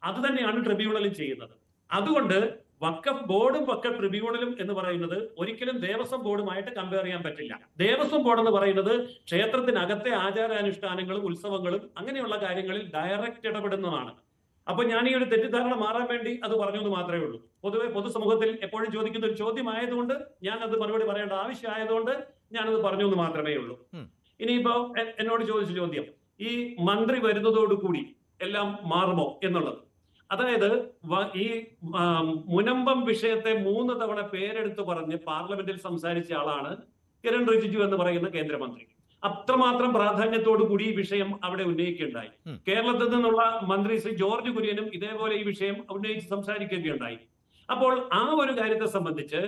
അത് തന്നെയാണ് ട്രിബ്യൂണലും ചെയ്യുന്നത്. അതുകൊണ്ട് വഖഫ് ബോർഡും വഖഫ് ട്രിബ്യൂണലും എന്ന് പറയുന്നത് ഒരിക്കലും ദേവസ്വം ബോർഡുമായിട്ട് കമ്പയർ ചെയ്യാൻ പറ്റില്ല. ദേവസ്വം ബോർഡ് എന്ന് പറയുന്നത് ക്ഷേത്രത്തിനകത്തെ ആചാരാനുഷ്ഠാനങ്ങളും ഉത്സവങ്ങളും അങ്ങനെയുള്ള കാര്യങ്ങളിൽ ഡയറക്റ്റ് ഇടപെടുന്നതാണ്. അപ്പൊ ഞാൻ ഈ ഒരു തെറ്റിദ്ധാരണ മാറാൻ വേണ്ടി അത് പറഞ്ഞത് മാത്രമേ ഉള്ളൂ. പൊതുവെ പൊതുസമൂഹത്തിൽ എപ്പോഴും ചോദിക്കുന്ന ഒരു ചോദ്യമായതുകൊണ്ട് ഞാൻ അത് മറുപടി പറയേണ്ട ആവശ്യമായതുകൊണ്ട് ഞാനത് പറഞ്ഞു എന്ന് മാത്രമേ ഉള്ളൂ. ഇനിയിപ്പോ എന്നോട് ചോദിച്ച ചോദ്യം, ഈ മന്ത്രി വരുന്നതോടുകൂടി എല്ലാം മാറുമോ എന്നുള്ളത്. അതായത് ഈ മുനമ്പം വിഷയത്തെ 3 തവണ പേരെടുത്ത് പറഞ്ഞ് പാർലമെന്റിൽ സംസാരിച്ച ആളാണ് കിരൺ റിജിജു എന്ന് പറയുന്ന കേന്ദ്രമന്ത്രി. അത്രമാത്രം പ്രാധാന്യത്തോടു കൂടി ഈ വിഷയം അവിടെ ഉന്നയിക്കുകയുണ്ടായി. കേരളത്തിൽ നിന്നുള്ള മന്ത്രി ശ്രീ ജോർജ് കുര്യനും ഇതേപോലെ ഈ വിഷയം ഉന്നയിച്ച് സംസാരിക്കുകയുണ്ടായി. അപ്പോൾ ആ ഒരു കാര്യത്തെ സംബന്ധിച്ച്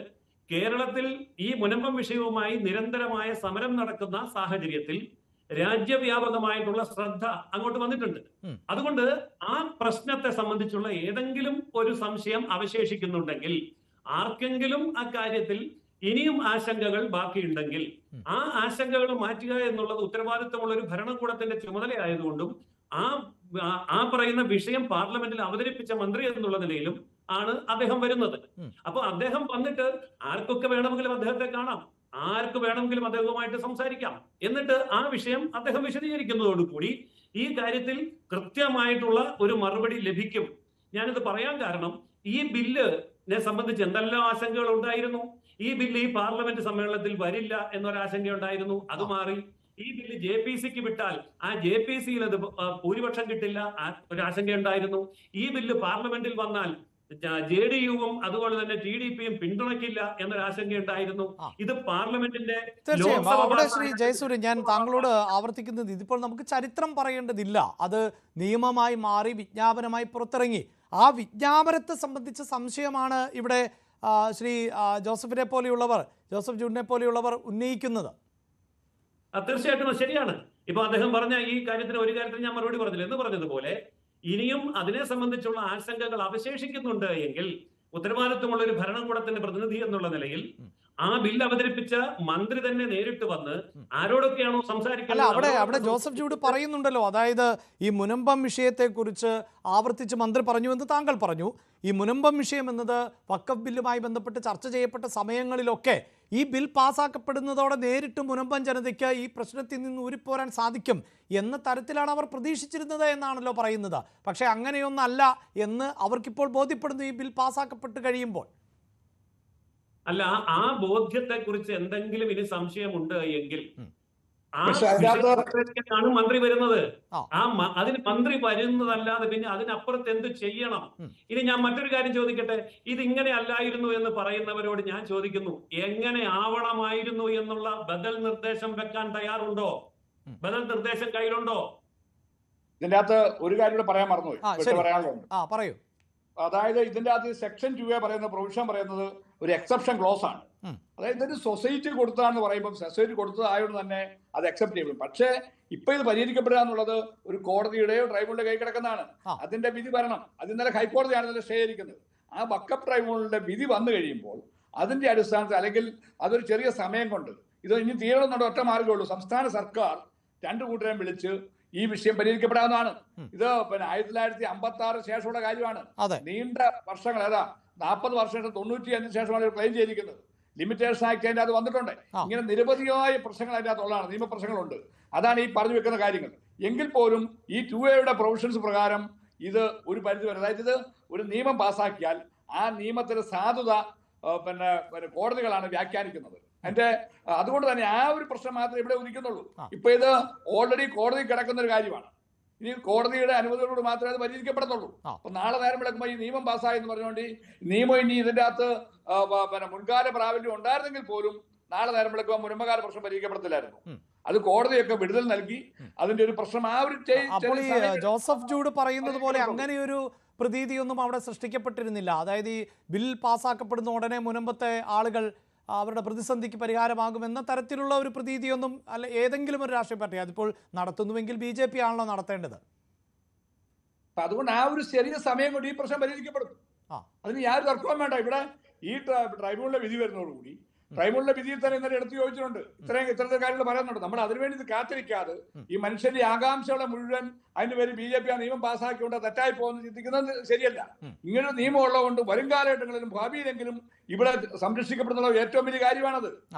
കേരളത്തിൽ ഈ മുനമ്പം വിഷയവുമായി നിരന്തരമായ സമരം നടക്കുന്ന സാഹചര്യത്തിൽ രാജ്യവ്യാപകമായിട്ടുള്ള ശ്രദ്ധ അങ്ങോട്ട് വന്നിട്ടുണ്ട്. അതുകൊണ്ട് ആ പ്രശ്നത്തെ സംബന്ധിച്ചുള്ള ഏതെങ്കിലും ഒരു സംശയം അവശേഷിക്കുന്നുണ്ടെങ്കിൽ, ആർക്കെങ്കിലും ആ കാര്യത്തിൽ ഇനിയും ആശങ്കകൾ ബാക്കിയുണ്ടെങ്കിൽ ആ ആശങ്കകൾ മാറ്റുക എന്നുള്ളത് ഉത്തരവാദിത്തമുള്ള ഒരു ഭരണകൂടത്തിന്റെ ചുമതലയായതുകൊണ്ടും ആ പറയുന്ന വിഷയം പാർലമെന്റിൽ അവതരിപ്പിച്ച മന്ത്രി എന്നുള്ള നിലയിലും ആണ് അദ്ദേഹം വരുന്നത്. അപ്പൊ അദ്ദേഹം വന്നിട്ട് ആർക്കൊക്കെ വേണമെങ്കിലും അദ്ദേഹത്തെ കാണാം, ആർക്ക് വേണമെങ്കിലും അദ്ദേഹവുമായിട്ട് സംസാരിക്കാം. എന്നിട്ട് ആ വിഷയം അദ്ദേഹം വിശദീകരിക്കുന്നതോടുകൂടി ഈ കാര്യത്തിൽ കൃത്യമായിട്ടുള്ള ഒരു മറുപടി ലഭിക്കും. ഞാനിത് പറയാൻ കാരണം, ഈ ബില്ലിനെ സംബന്ധിച്ച് എന്തെല്ലാം ആശങ്കകൾ ഉണ്ടായിരുന്നു. ഈ ബില്ല് ഈ പാർലമെന്റ് സമ്മേളനത്തിൽ വരില്ല എന്നൊരാശങ്ക ഉണ്ടായിരുന്നു, അത് മാറി. ഈ ബില്ല് JPCക്ക് വിട്ടാൽ ആ JPCയിൽ അത് ഭൂരിപക്ഷം കിട്ടില്ല, ഒരു ആശങ്ക ഉണ്ടായിരുന്നു. ഈ ബില്ല് പാർലമെന്റിൽ വന്നാൽ JDUവും അതുപോലെ തന്നെ TDPയും പിന്തുണയ്ക്കില്ല എന്നൊരാശങ്കയുണ്ടായിരുന്നു. ഇത് പാർലമെന്റിന്റെ തീർച്ചയായും അവിടെ ശ്രീ ജയസൂര്യൻ, ഞാൻ താങ്കളോട് ആവർത്തിക്കുന്നത്, ഇതിപ്പോൾ നമുക്ക് ചരിത്രം പറയേണ്ടതില്ല. അത് നിയമമായി മാറി വിജ്ഞാപനമായി പുറത്തിറങ്ങി. ആ വിജ്ഞാപനത്തെ സംബന്ധിച്ച സംശയമാണ് ഇവിടെ ശ്രീ ജോസഫ് ജൂഡിനെ പോലെയുള്ളവർ ഉന്നയിക്കുന്നത്. തീർച്ചയായിട്ടും ശരിയാണ്. ഇപ്പൊ അദ്ദേഹം പറഞ്ഞ ഈ കാര്യത്തിന് ഒരു കാര്യത്തിന് ഞാൻ മറുപടി പറഞ്ഞില്ല എന്ന് പറഞ്ഞതുപോലെ ഇനിയും അതിനെ സംബന്ധിച്ചുള്ള ആശങ്കകൾ അവശേഷിക്കുന്നുണ്ട് എങ്കിൽ ഉത്തരവാദിത്വമുള്ള ഒരു ഭരണകൂടത്തിന്റെ പ്രതിനിധി എന്നുള്ള നിലയിൽ ആ ബില്ല് അവതരിപ്പിച്ച മന്ത്രി തന്നെ നേരിട്ട് വന്ന് ആരോടൊക്കെയാണോ സംസാരിക്കുന്നത്. അവിടെ ജോസഫ് ജൂഡ് പറയുന്നുണ്ടല്ലോ, അതായത് ഈ മുനമ്പം വിഷയത്തെക്കുറിച്ച് ആവർത്തിച്ച് മന്ത്രി പറഞ്ഞുവെന്ന് താങ്കൾ പറഞ്ഞു. ഈ മുനമ്പം വിഷയം എന്നത് വഖഫ് ബില്ലുമായി ബന്ധപ്പെട്ട് ചർച്ച ചെയ്യപ്പെട്ട സമയങ്ങളിലൊക്കെ ഈ ബിൽ പാസ്സാക്കപ്പെടുന്നതോടെ നേരിട്ട് മുനമ്പം ജനതയ്ക്ക് ഈ പ്രശ്നത്തിൽ നിന്ന് ഊരിപ്പോരാൻ സാധിക്കും എന്ന തരത്തിലാണ് അവർ പ്രതീക്ഷിച്ചിരുന്നത് എന്നാണല്ലോ പറയുന്നത്. പക്ഷേ അങ്ങനെയൊന്നല്ല എന്ന് അവർക്കിപ്പോൾ ബോധ്യപ്പെടുന്നു ഈ ബിൽ പാസ്സാക്കപ്പെട്ട് കഴിയുമ്പോൾ. അല്ല, ആ ബോധ്യത്തെ കുറിച്ച് എന്തെങ്കിലും ഇനി സംശയമുണ്ട് എങ്കിൽ ാണ് മന്ത്രി വരുന്നത്. അതിന് മന്ത്രി വരുന്നതല്ലാതെ പിന്നെ അതിനപ്പുറത്ത് എന്ത് ചെയ്യണം? ഇനി ഞാൻ മറ്റൊരു കാര്യം ചോദിക്കട്ടെ. ഇത് ഇങ്ങനെ അല്ലായിരുന്നു എന്ന് പറയുന്നവരോട് ഞാൻ ചോദിക്കുന്നു, എങ്ങനെ ആവണമായിരുന്നു എന്നുള്ള ബദൽ നിർദ്ദേശം വെക്കാൻ തയ്യാറുണ്ടോ? ബദൽ നിർദ്ദേശം കയ്യിലുണ്ടോ? ഇതിന്റെ അകത്ത് ഒരു കാര്യം കൂടെ പറയാൻ മറന്നുപോയി, പറയാനുള്ളത്. പറയൂ. അതായത് ഇതിന്റെ അകത്ത് സെക്ഷൻ 2 പറയുന്ന പ്രൊവിഷൻ പറയുന്നത് ഒരു എക്സെപ്ഷൻ ക്ലോസ് ആണ്. അതായത് ഇതൊരു സൊസൈറ്റി കൊടുത്തതാണെന്ന് പറയുമ്പോൾ സൊസൈറ്റി കൊടുത്തതായതുകൊണ്ട് തന്നെ അത് അക്സെപ്റ്റ് ചെയ്യും. പക്ഷേ ഇപ്പൊ ഇത് പരിഹരിക്കപ്പെടുക എന്നുള്ളത് ഒരു കോടതിയുടെയോ ട്രൈബ്യൂണലിന്റെ കൈ കിടക്കുന്നതാണ്. അതിന്റെ വിധി വരണം. അത് ഇന്നലെ ഹൈക്കോടതിയാണ് ഇതിനെ സ്റ്റേ ചെയ്തിരിക്കുന്നത്. ആ ബക്കപ്പ് ട്രൈബ്യൂണലിന്റെ വിധി വന്നു കഴിയുമ്പോൾ അതിന്റെ അടിസ്ഥാനത്തിൽ, അല്ലെങ്കിൽ അതൊരു ചെറിയ സമയം കൊണ്ട് ഇത് ഇനി തീരണമെന്നുള്ള ഒറ്റ മാർഗ്ഗമുള്ളൂ. സംസ്ഥാന സർക്കാർ രണ്ടു കൂട്ടരെയും വിളിച്ച് ഈ വിഷയം പരിഹരിക്കപ്പെടാവുന്നതാണ്. ഇത് 1956 ശേഷമുള്ള കാര്യമാണ്. നീണ്ട വർഷങ്ങൾ, ഏതാ 40 വർഷം 95 ശേഷമാണ് ക്ലെയിം ചെയ്തിരിക്കുന്നത്. ലിമിറ്റേഷൻ ആക്ട് അതിന്റെ അത് വന്നിട്ടുണ്ട്. ഇങ്ങനെ നിരവധിയായ പ്രശ്നങ്ങൾ അതിന്റെ അകത്തുള്ളതാണ്, നിയമപ്രശ്നങ്ങളുണ്ട്. അതാണ് ഈ പറഞ്ഞു വെക്കുന്ന കാര്യങ്ങൾ. എങ്കിൽ പോലും ഈ 2A പ്രൊവിഷൻസ് പ്രകാരം ഇത് ഒരു പരിധി വരെ, അതായത് ഇത് ഒരു നിയമം പാസ്സാക്കിയാൽ ആ നിയമത്തിന്റെ സാധുത കോടതികളാണ് വ്യാഖ്യാനിക്കുന്നത്. അതുകൊണ്ട് തന്നെ ആ ഒരു പ്രശ്നം മാത്രമേ ഇവിടെ ഉദിക്കുന്നുള്ളൂ. ഇപ്പൊ ഇത് ഓൾറെഡി കോടതി കിടക്കുന്ന ഒരു കാര്യമാണ്. ഇനി കോടതിയുടെ അനുമതിയോട് മാത്രമേ അത് പരിഹരിക്കപ്പെടത്തുള്ളൂ. അപ്പൊ നാളെ നേരം വിളക്കുമ്പോൾ ഈ നിയമം പാസ്സായി എന്ന് പറഞ്ഞുകൊണ്ട് നിയമം ഇനി ഇതിന്റെ അകത്ത് മുൻകാല പ്രാബല്യം ഉണ്ടായിരുന്നെങ്കിൽ പോലും നാളെ നേരം വിളക്കുമ്പോൾ മുൻപകാല പ്രശ്നം പരിഹരിക്കപ്പെടത്തില്ലായിരുന്നു. അത് കോടതിയൊക്കെ വിടുതൽ നൽകി അതിന്റെ ഒരു പ്രശ്നം ആ ഒരു ജോസഫ് ജൂഡ് പറയുന്നത് പോലെ അങ്ങനെയൊരു പ്രതീതിയൊന്നും അവിടെ സൃഷ്ടിക്കപ്പെട്ടിരുന്നില്ല. അതായത് ഈ ബിൽ പാസ്സാക്കപ്പെടുന്ന ഉടനെ മുനമ്പത്തെ ആളുകൾ അവരുടെ പ്രതിസന്ധിക്ക് പരിഹാരമാകുമെന്ന തരത്തിലുള്ള ഒരു പ്രതീതിയൊന്നും അല്ല ഏതെങ്കിലും ഒരു രാഷ്ട്രീയ പാർട്ടി അതിപ്പോൾ നടത്തുന്നുവെങ്കിൽ BJP ആണല്ലോ നടത്തേണ്ടത്. അതുകൊണ്ട് ആ ഒരു ചെറിയ സമയം കൊണ്ട് ഈ പ്രശ്നം പരിഹരിക്കപ്പെടും. അതിന് യാതൊരു തർക്കവും വേണ്ട. ഇവിടെ ഈ ട്രൈബ്യൂണലിലെ വിധി വരുന്നതോടുകൂടി ട്രൈബ്യൂണലിന്റെ വിധിയിൽ തന്നെ ഇന്നലെ എടുത്തു ചോദിച്ചിട്ടുണ്ട്. ഇത്തരത്തെ കാര്യങ്ങൾ പറയുന്നുണ്ട്. നമ്മൾ അതിനുവേണ്ടി ഇത് കാത്തിരിക്കാതെ ഈ മനുഷ്യന്റെ ആകാംക്ഷകളെ മുഴുവൻ അതിന്റെ പേര് BJP ആ നിയമം പാസ്സാക്കിക്കൊണ്ട് തെറ്റായി പോകുന്ന ചിന്തിക്കുന്നത് ശരിയല്ല. ഇങ്ങനൊരു നിയമം ഉള്ളതുകൊണ്ട് വരും കാലഘട്ടങ്ങളിലും ഭാവിയിലെങ്കിലും ഇവിടെ സംരക്ഷിക്കപ്പെടുന്ന ഏറ്റവും വലിയ കാര്യമാണത്.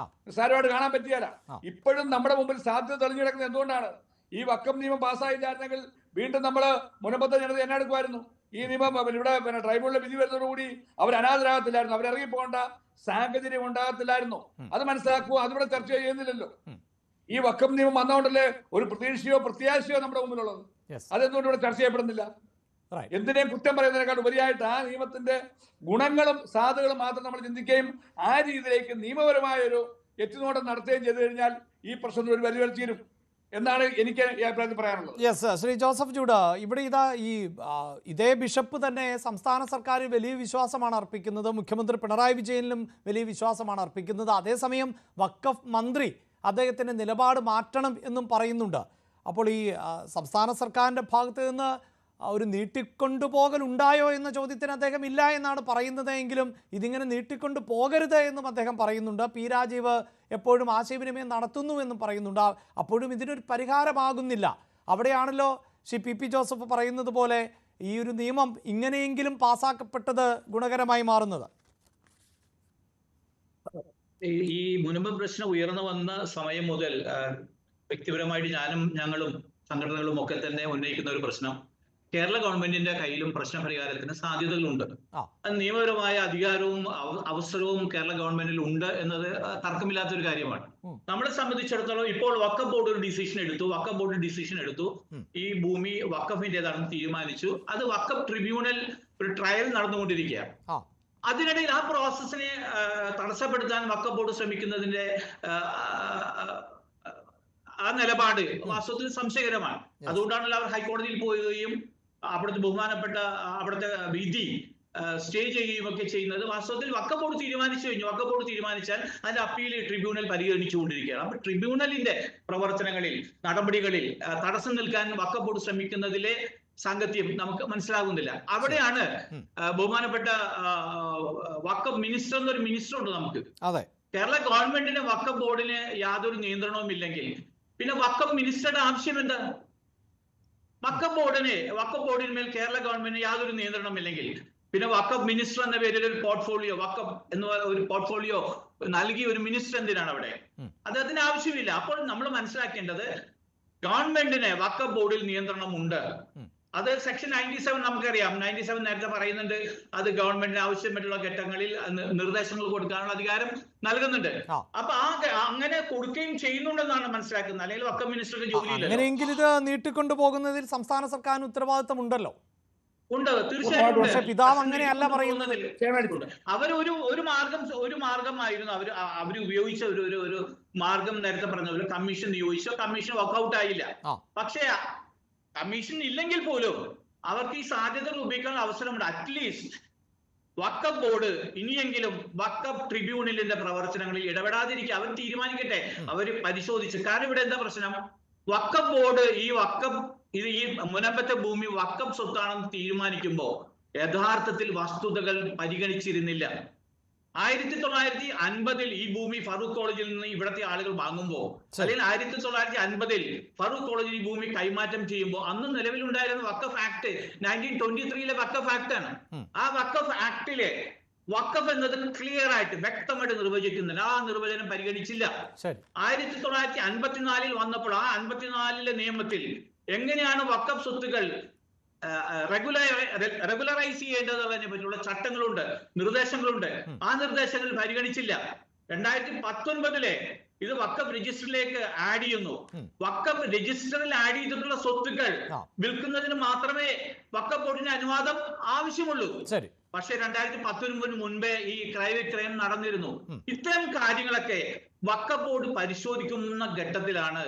നിസ്സാരമായിട്ട് കാണാൻ പറ്റിയല്ല. ഇപ്പോഴും നമ്മുടെ മുമ്പിൽ സാധ്യത തെളിഞ്ഞു കിടക്കുന്നത് എന്തുകൊണ്ടാണ്? ഈ വക്കം നിയമം പാസ്സായില്ലായിരുന്നെങ്കിൽ വീണ്ടും നമ്മള് മുനമ്പത്തെ ജനത എന്നെ എടുക്കുമായിരുന്നു. ഈ നിയമം ഇവിടെ ട്രൈബ്യൂണലിലെ വിധി വരുന്നതോടുകൂടി അവർ അനാഥരാകത്തില്ലായിരുന്നു, അവരിറങ്ങി പോകേണ്ട സാഹചര്യം ഉണ്ടാകത്തില്ലായിരുന്നു. അത് മനസ്സിലാക്കുക. അതിവിടെ ചർച്ച ചെയ്യുന്നില്ലല്ലോ. ഈ വക്കം നിയമം വന്നതുകൊണ്ടല്ലേ ഒരു പ്രതീക്ഷയോ പ്രത്യാശയോ നമ്മുടെ മുമ്പിലുള്ളത്. അതെന്തുകൊണ്ട് ഇവിടെ ചർച്ച ചെയ്യപ്പെടുന്നില്ല? എന്തിനേയും കുറ്റം പറയുന്നതിനേക്കാൾ ഉപരിയായിട്ട് ആ നിയമത്തിന്റെ ഗുണങ്ങളും സാധുകളും മാത്രം നമ്മൾ ചിന്തിക്കുകയും ആ രീതിയിലേക്ക് നിയമപരമായ ഒരു എത്തിനോട്ടം നടത്തുകയും ചെയ്തു കഴിഞ്ഞാൽ ഈ പ്രശ്നം ഒരു വലിയ തീരും എന്നാണ് എനിക്ക് ഈ അഭിപ്രായത്തിൽ പറയാനുള്ളത്. യെസ്, ശ്രീ ജോസഫ് ജൂഡ്, ഇവിടെ ഇതേ ബിഷപ്പ് തന്നെ സംസ്ഥാന സർക്കാരിൽ വലിയ വിശ്വാസമാണ് അർപ്പിക്കുന്നത്, മുഖ്യമന്ത്രി പിണറായി വിജയനിലും വലിയ വിശ്വാസമാണ് അർപ്പിക്കുന്നത്. അതേസമയം വഖഫ് മന്ത്രി അദ്ദേഹത്തിൻ്റെ നിലപാട് മാറ്റണം എന്നും പറയുന്നുണ്ട്. അപ്പോൾ ഈ സംസ്ഥാന സർക്കാരിൻ്റെ ഭാഗത്ത് നിന്ന് ഒരു നീട്ടിക്കൊണ്ടുപോകൽ ഉണ്ടായോ എന്ന ചോദ്യത്തിന് അദ്ദേഹം ഇല്ല എന്നാണ് പറയുന്നത്. എങ്കിലും ഇതിങ്ങനെ നീട്ടിക്കൊണ്ടു പോകരുത് എന്നും അദ്ദേഹം പറയുന്നുണ്ട്. പി രാജീവ് എപ്പോഴും ആശയവിനിമയം നടത്തുന്നു എന്നും പറയുന്നുണ്ട്. അപ്പോഴും ഇതിനൊരു പരിഹാരമാകുന്നില്ല. അവിടെയാണല്ലോ ശ്രീ പി ജോസഫ് പറയുന്നത് പോലെ ഈ ഒരു നിയമം ഇങ്ങനെയെങ്കിലും പാസ്സാക്കപ്പെട്ടത് ഗുണകരമായി മാറുന്നത്. ഈ മുൻപ് പ്രശ്നം ഉയർന്നു വന്ന സമയം മുതൽ വ്യക്തിപരമായിട്ട് ഞങ്ങളും സംഘടനകളും ഒക്കെ തന്നെ ഉന്നയിക്കുന്ന ഒരു പ്രശ്നം, കേരള ഗവൺമെന്റിന്റെ കയ്യിലും പ്രശ്ന പരിഹാരത്തിന് സാധ്യതകളുണ്ട്. നിയമപരമായ അധികാരവും അവസരവും കേരള ഗവൺമെന്റിൽ ഉണ്ട് എന്നത് തർക്കമില്ലാത്തൊരു കാര്യമാണ്. നമ്മളെ സംബന്ധിച്ചിടത്തോളം ഇപ്പോൾ വഖഫ് ബോർഡ് ഒരു ഡിസിഷൻ എടുത്തു. ഈ ഭൂമി വഖഫിന്റേതാണെന്ന് തീരുമാനിച്ചു. അത് വഖഫ് ട്രിബ്യൂണൽ ഒരു ട്രയൽ നടന്നുകൊണ്ടിരിക്കുകയാണ്. അതിനിടയിൽ ആ പ്രോസസ്സിനെ തടസ്സപ്പെടുത്താൻ വഖഫ് ബോർഡ് ശ്രമിക്കുന്നതിന്റെ ആ നിലപാട് വാസ്തവത്തിൽ സംശയകരമാണ്. അതുകൊണ്ടാണല്ലോ അവർ ഹൈക്കോടതിയിൽ പോവുകയും അവിടുത്തെ ബഹുമാനപ്പെട്ട അവിടുത്തെ വിധി സ്റ്റേ ചെയ്യുകയും ഒക്കെ ചെയ്യുന്നത്. വാസ്തവത്തിൽ വഖഫ് ബോർഡ് തീരുമാനിച്ചു കഴിഞ്ഞു. വഖഫ് ബോർഡ് തീരുമാനിച്ചാൽ അതിന്റെ അപ്പീൽ ട്രിബ്യൂണൽ പരിഗണിച്ചുകൊണ്ടിരിക്കുകയാണ്. അപ്പൊ ട്രിബ്യൂണലിന്റെ പ്രവർത്തനങ്ങളിൽ, നടപടികളിൽ തടസ്സം നിൽക്കാൻ വഖഫ് ബോർഡ് ശ്രമിക്കുന്നതിലെ സാങ്കത്യം നമുക്ക് മനസ്സിലാകുന്നില്ല. അവിടെയാണ് ബഹുമാനപ്പെട്ട വഖഫ് മിനിസ്റ്റർ എന്നൊരു മിനിസ്റ്റർ ഉണ്ട് നമുക്ക്. കേരള ഗവൺമെന്റിന് വഖഫ് ബോർഡിന് യാതൊരു നിയന്ത്രണവും ഇല്ലെങ്കിൽ പിന്നെ വഖഫ് മിനിസ്റ്ററുടെ ആവശ്യം എന്താ? വഖഫ് ബോർഡിന്മേൽ കേരള ഗവൺമെന്റിന് യാതൊരു നിയന്ത്രണമില്ലെങ്കിൽ പിന്നെ വഖഫ് മിനിസ്റ്റർ എന്ന പേരിൽ ഒരു പോർട്ട്ഫോളിയോ, വഖഫ് എന്ന ഒരു പോർട്ട്ഫോളിയോ നൽകിയ ഒരു മിനിസ്റ്റർ എന്തിനാണ് അവിടെ? അദ്ദേഹത്തിന് ആവശ്യമില്ല. അപ്പോൾ നമ്മൾ മനസ്സിലാക്കേണ്ടത് ഗവൺമെന്റിന് വഖഫ് ബോർഡിൽ നിയന്ത്രണമുണ്ട്. അത് സെക്ഷൻ 97 നമുക്കറിയാം. 97 നേരത്തെ പറയുന്നുണ്ട് അത് ഗവൺമെന്റിന് ആവശ്യമായിട്ടുള്ള ഘട്ടങ്ങളിൽ നിർദ്ദേശങ്ങൾ കൊടുക്കാനുള്ള അധികാരം നൽകുന്നുണ്ട്. അപ്പൊ അങ്ങനെ കൊടുക്കുകയും ചെയ്യുന്നുണ്ടെന്നാണ് മനസ്സിലാക്കുന്നത്. അല്ലെങ്കിൽ വഖഫ് മിനിസ്റ്ററുടെ ജോലിയില്ല. അങ്ങനെയെങ്കിൽ ഇത് നീട്ടിക്കൊണ്ടു പോകുന്നതിൽ സംസ്ഥാന സർക്കാരിന് ഉത്തരവാദിത്തം ഉണ്ടല്ലോ. ഉണ്ട്, തീർച്ചയായിട്ടും. പക്ഷെ പിതാവ് അങ്ങനെയല്ല പറയുന്നത്. ഒരു മാർഗമായിരുന്നു അവര് ഉപയോഗിച്ച ഒരു മാർഗം. നേരത്തെ പറഞ്ഞ പോലെ കമ്മീഷൻ നിയോഗിച്ചു, കമ്മീഷൻ വർക്ക്ഔട്ട് ആയില്ല. പക്ഷേ കമ്മീഷൻ ഇല്ലെങ്കിൽ പോലും അവർക്ക് ഈ സാധ്യതകൾ ഉപയോഗിക്കാനുള്ള അവസരമുണ്ട്. അറ്റ്ലീസ്റ്റ് വഖഫ് ബോർഡ് ഇനിയെങ്കിലും വഖഫ് ട്രിബ്യൂണലിന്റെ പ്രവർത്തനങ്ങളിൽ ഇടപെടാതിരിക്കുക. അവർ തീരുമാനിക്കട്ടെ, അവർ പരിശോധിച്ച്. കാരണം ഇവിടെ എന്താ പ്രശ്നം? വഖഫ് ബോർഡ് ഈ മുനമ്പത്തെ ഭൂമി വഖഫ് സ്വത്താണെന്ന് തീരുമാനിക്കുമ്പോൾ യഥാർത്ഥത്തിൽ വസ്തുതകൾ പരിഗണിച്ചിരുന്നില്ല. 1950 ഈ ഭൂമി ഫറൂഖ് കോളേജിൽ നിന്ന് ഇവിടത്തെ ആളുകൾ വാങ്ങുമ്പോൾ, അല്ലെങ്കിൽ 1950 ഫറൂഖ് കോളേജിൽ ഈ ഭൂമി കൈമാറ്റം ചെയ്യുമ്പോൾ അന്ന് നിലവിലുണ്ടായിരുന്ന വഖഫ് ആക്ട് 1923 വഖഫ് ആക്ട് ആണ്. ആ വഖഫ് ആക്ടിലെ വഖഫ് എന്നത് ക്ലിയർ ആയിട്ട് വ്യക്തമായിട്ട് നിർവചിക്കുന്നുണ്ട്. ആ നിർവചനം പരിഗണിച്ചില്ല. 1954 വന്നപ്പോൾ ആ 54 നിയമത്തിൽ എങ്ങനെയാണ് വഖഫ് സ്വത്തുകൾ റെഗുലറൈസ് ചെയ്യേണ്ടതിനെ പറ്റിയുള്ള ചട്ടങ്ങളുണ്ട്, നിർദ്ദേശങ്ങളുണ്ട്. ആ നിർദ്ദേശങ്ങൾ പരിഗണിച്ചില്ല. 2019 ഇത് വഖഫ് രജിസ്റ്ററിലേക്ക് ആഡ് ചെയ്യുന്നു. വഖഫ് രജിസ്റ്ററിൽ ആഡ് ചെയ്തിട്ടുള്ള സ്വത്തുക്കൾ വിൽക്കുന്നതിന് മാത്രമേ വഖഫ് ബോർഡിന് അനുവാദം ആവശ്യമുള്ളൂ. പക്ഷെ 2019 മുൻപേ ഈ ക്രയവിക്രയം നടന്നിരുന്നു. ഇത്തരം കാര്യങ്ങളൊക്കെ വഖഫ് ബോർഡ് പരിശോധിക്കുന്ന ഘട്ടത്തിലാണ്,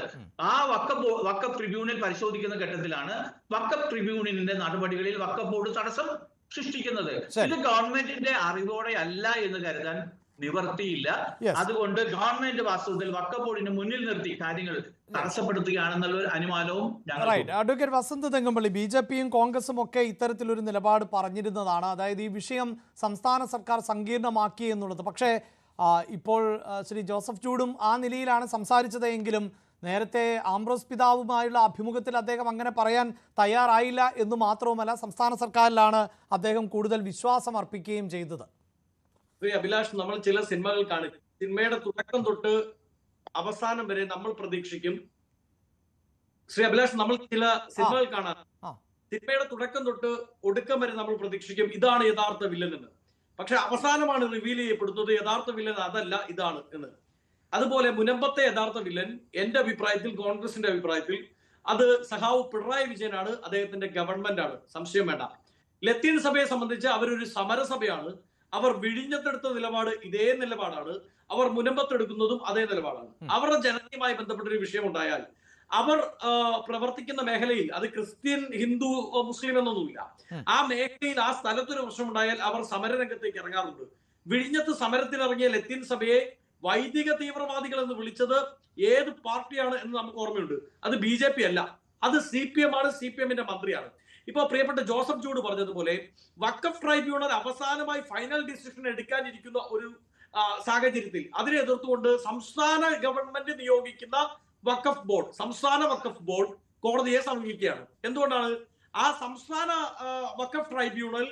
ആ വഖഫ് ട്രിബ്യൂണൽ പരിശോധിക്കുന്ന ഘട്ടത്തിലാണ് വഖഫ് ട്രിബ്യൂണലിന്റെ നടപടികളിൽ വഖഫ് ബോർഡ് തടസ്സം സൃഷ്ടിക്കുന്നത്. ഇത് ഗവൺമെന്റിന്റെ അറിവോടെ അല്ല എന്ന് കരുതാൻ നിവർത്തിയില്ല. അതുകൊണ്ട് ഗവൺമെന്റ് വാസ്തവത്തിൽ വഖഫ് ബോർഡിന് മുന്നിൽ നിർത്തി കാര്യങ്ങൾ തടസ്സപ്പെടുത്തുകയാണെന്നുള്ള ഒരു അനുമാനവും ഞങ്ങൾ. അഡ്വക്കേറ്റ് വസന്ത് തെങ്ങമ്പള്ളി, BJPയും കോൺഗ്രസും ഒക്കെ ഇത്തരത്തിലൊരു നിലപാട് പറഞ്ഞിരുന്നതാണ്. അതായത് ഈ വിഷയം സംസ്ഥാന സർക്കാർ സങ്കീർണമാക്കി എന്നുള്ളത്. പക്ഷേ ഇപ്പോൾ ശ്രീ ജോസഫ് ചൂഡും ആ നിലയിലാണ് സംസാരിച്ചതെങ്കിലും നേരത്തെ ആംബ്രോസ് പിതാവുമായുള്ള അഭിമുഖത്തിൽ അദ്ദേഹം അങ്ങനെ പറയാൻ തയ്യാറായില്ല എന്ന് മാത്രവുമല്ല, സംസ്ഥാന സർക്കാരിലാണ് അദ്ദേഹം കൂടുതൽ വിശ്വാസം അർപ്പിക്കുകയും ചെയ്തത്. ശ്രീ അഭിലാഷ്, നമ്മൾ ചില സിനിമകൾ കാണും. സിനിമയുടെ തുടക്കം തൊട്ട് അവസാനം വരെ നമ്മൾ പ്രതീക്ഷിക്കും. ശ്രീ അഭിലാഷ്, നമ്മൾ ചില സിനിമകൾ കാണാം. സിനിമയുടെ തുടക്കം തൊട്ട് ഒടുക്കം വരെ നമ്മൾ പ്രതീക്ഷിക്കും ഇതാണ് യഥാർത്ഥ വില്ലൻ എന്ന്. പക്ഷെ അവസാനമാണ് റിവീൽ ചെയ്യപ്പെടുന്നത് യഥാർത്ഥ വില്ലൻ അതല്ല, ഇതാണ് എന്ന്. അതുപോലെ മുനമ്പത്തെ യഥാർത്ഥ വില്ലൻ എന്റെ അഭിപ്രായത്തിൽ, കോൺഗ്രസിന്റെ അഭിപ്രായത്തിൽ അത് സഖാവ് പിണറായി വിജയനാണ്, അദ്ദേഹത്തിന്റെ ഗവൺമെന്റ് ആണ്, സംശയം വേണ്ട. ലത്തീൻ സഭയെ സംബന്ധിച്ച് അവരൊരു സമരസഭയാണ്. അവർ വിഴിഞ്ഞത്തെടുത്ത നിലപാട് ഇതേ നിലപാടാണ്, അവർ മുനമ്പത്തെടുക്കുന്നതും അതേ നിലപാടാണ്. അവരുടെ ജനതയുമായി ബന്ധപ്പെട്ട ഒരു വിഷയം ഉണ്ടായാൽ അവർ പ്രവർത്തിക്കുന്ന മേഖലയിൽ, അത് ക്രിസ്ത്യൻ, ഹിന്ദു, മുസ്ലിം എന്നൊന്നുമില്ല, ആ മേഖലയിൽ ആ സ്ഥലത്തൊരു പ്രശ്നമുണ്ടായാൽ അവർ സമരരംഗത്തേക്ക് ഇറങ്ങാറുണ്ട്. വിഴിഞ്ഞത്ത് സമരത്തിനിറങ്ങിയ ലത്തീൻ സഭയെ വൈദിക തീവ്രവാദികൾ എന്ന് വിളിച്ചത് ഏത് പാർട്ടിയാണ് എന്ന് നമുക്ക് ഓർമ്മയുണ്ട്. അത് BJP അല്ല, അത് CPM ആണ്, CPM-ന്റെ മന്ത്രിയാണ്. ഇപ്പൊ പ്രിയപ്പെട്ട ജോസഫ് ചൂഡ് പറഞ്ഞതുപോലെ വഖഫ് ട്രൈബ്യൂണൽ അവസാനമായി ഫൈനൽ ഡിസിഷൻ എടുക്കാനിരിക്കുന്ന ഒരു സാഹചര്യത്തിൽ അതിനെ എതിർത്തുകൊണ്ട് സംസ്ഥാന ഗവൺമെന്റ് നിയോഗിക്കുന്ന വഖഫ് ബോർഡ്, സംസ്ഥാന വഖഫ് ബോർഡ് കോടതിയെ സമീപിക്കുകയാണ്. എന്തുകൊണ്ടാണ്? ആ സംസ്ഥാന വഖഫ് ട്രൈബ്യൂണൽ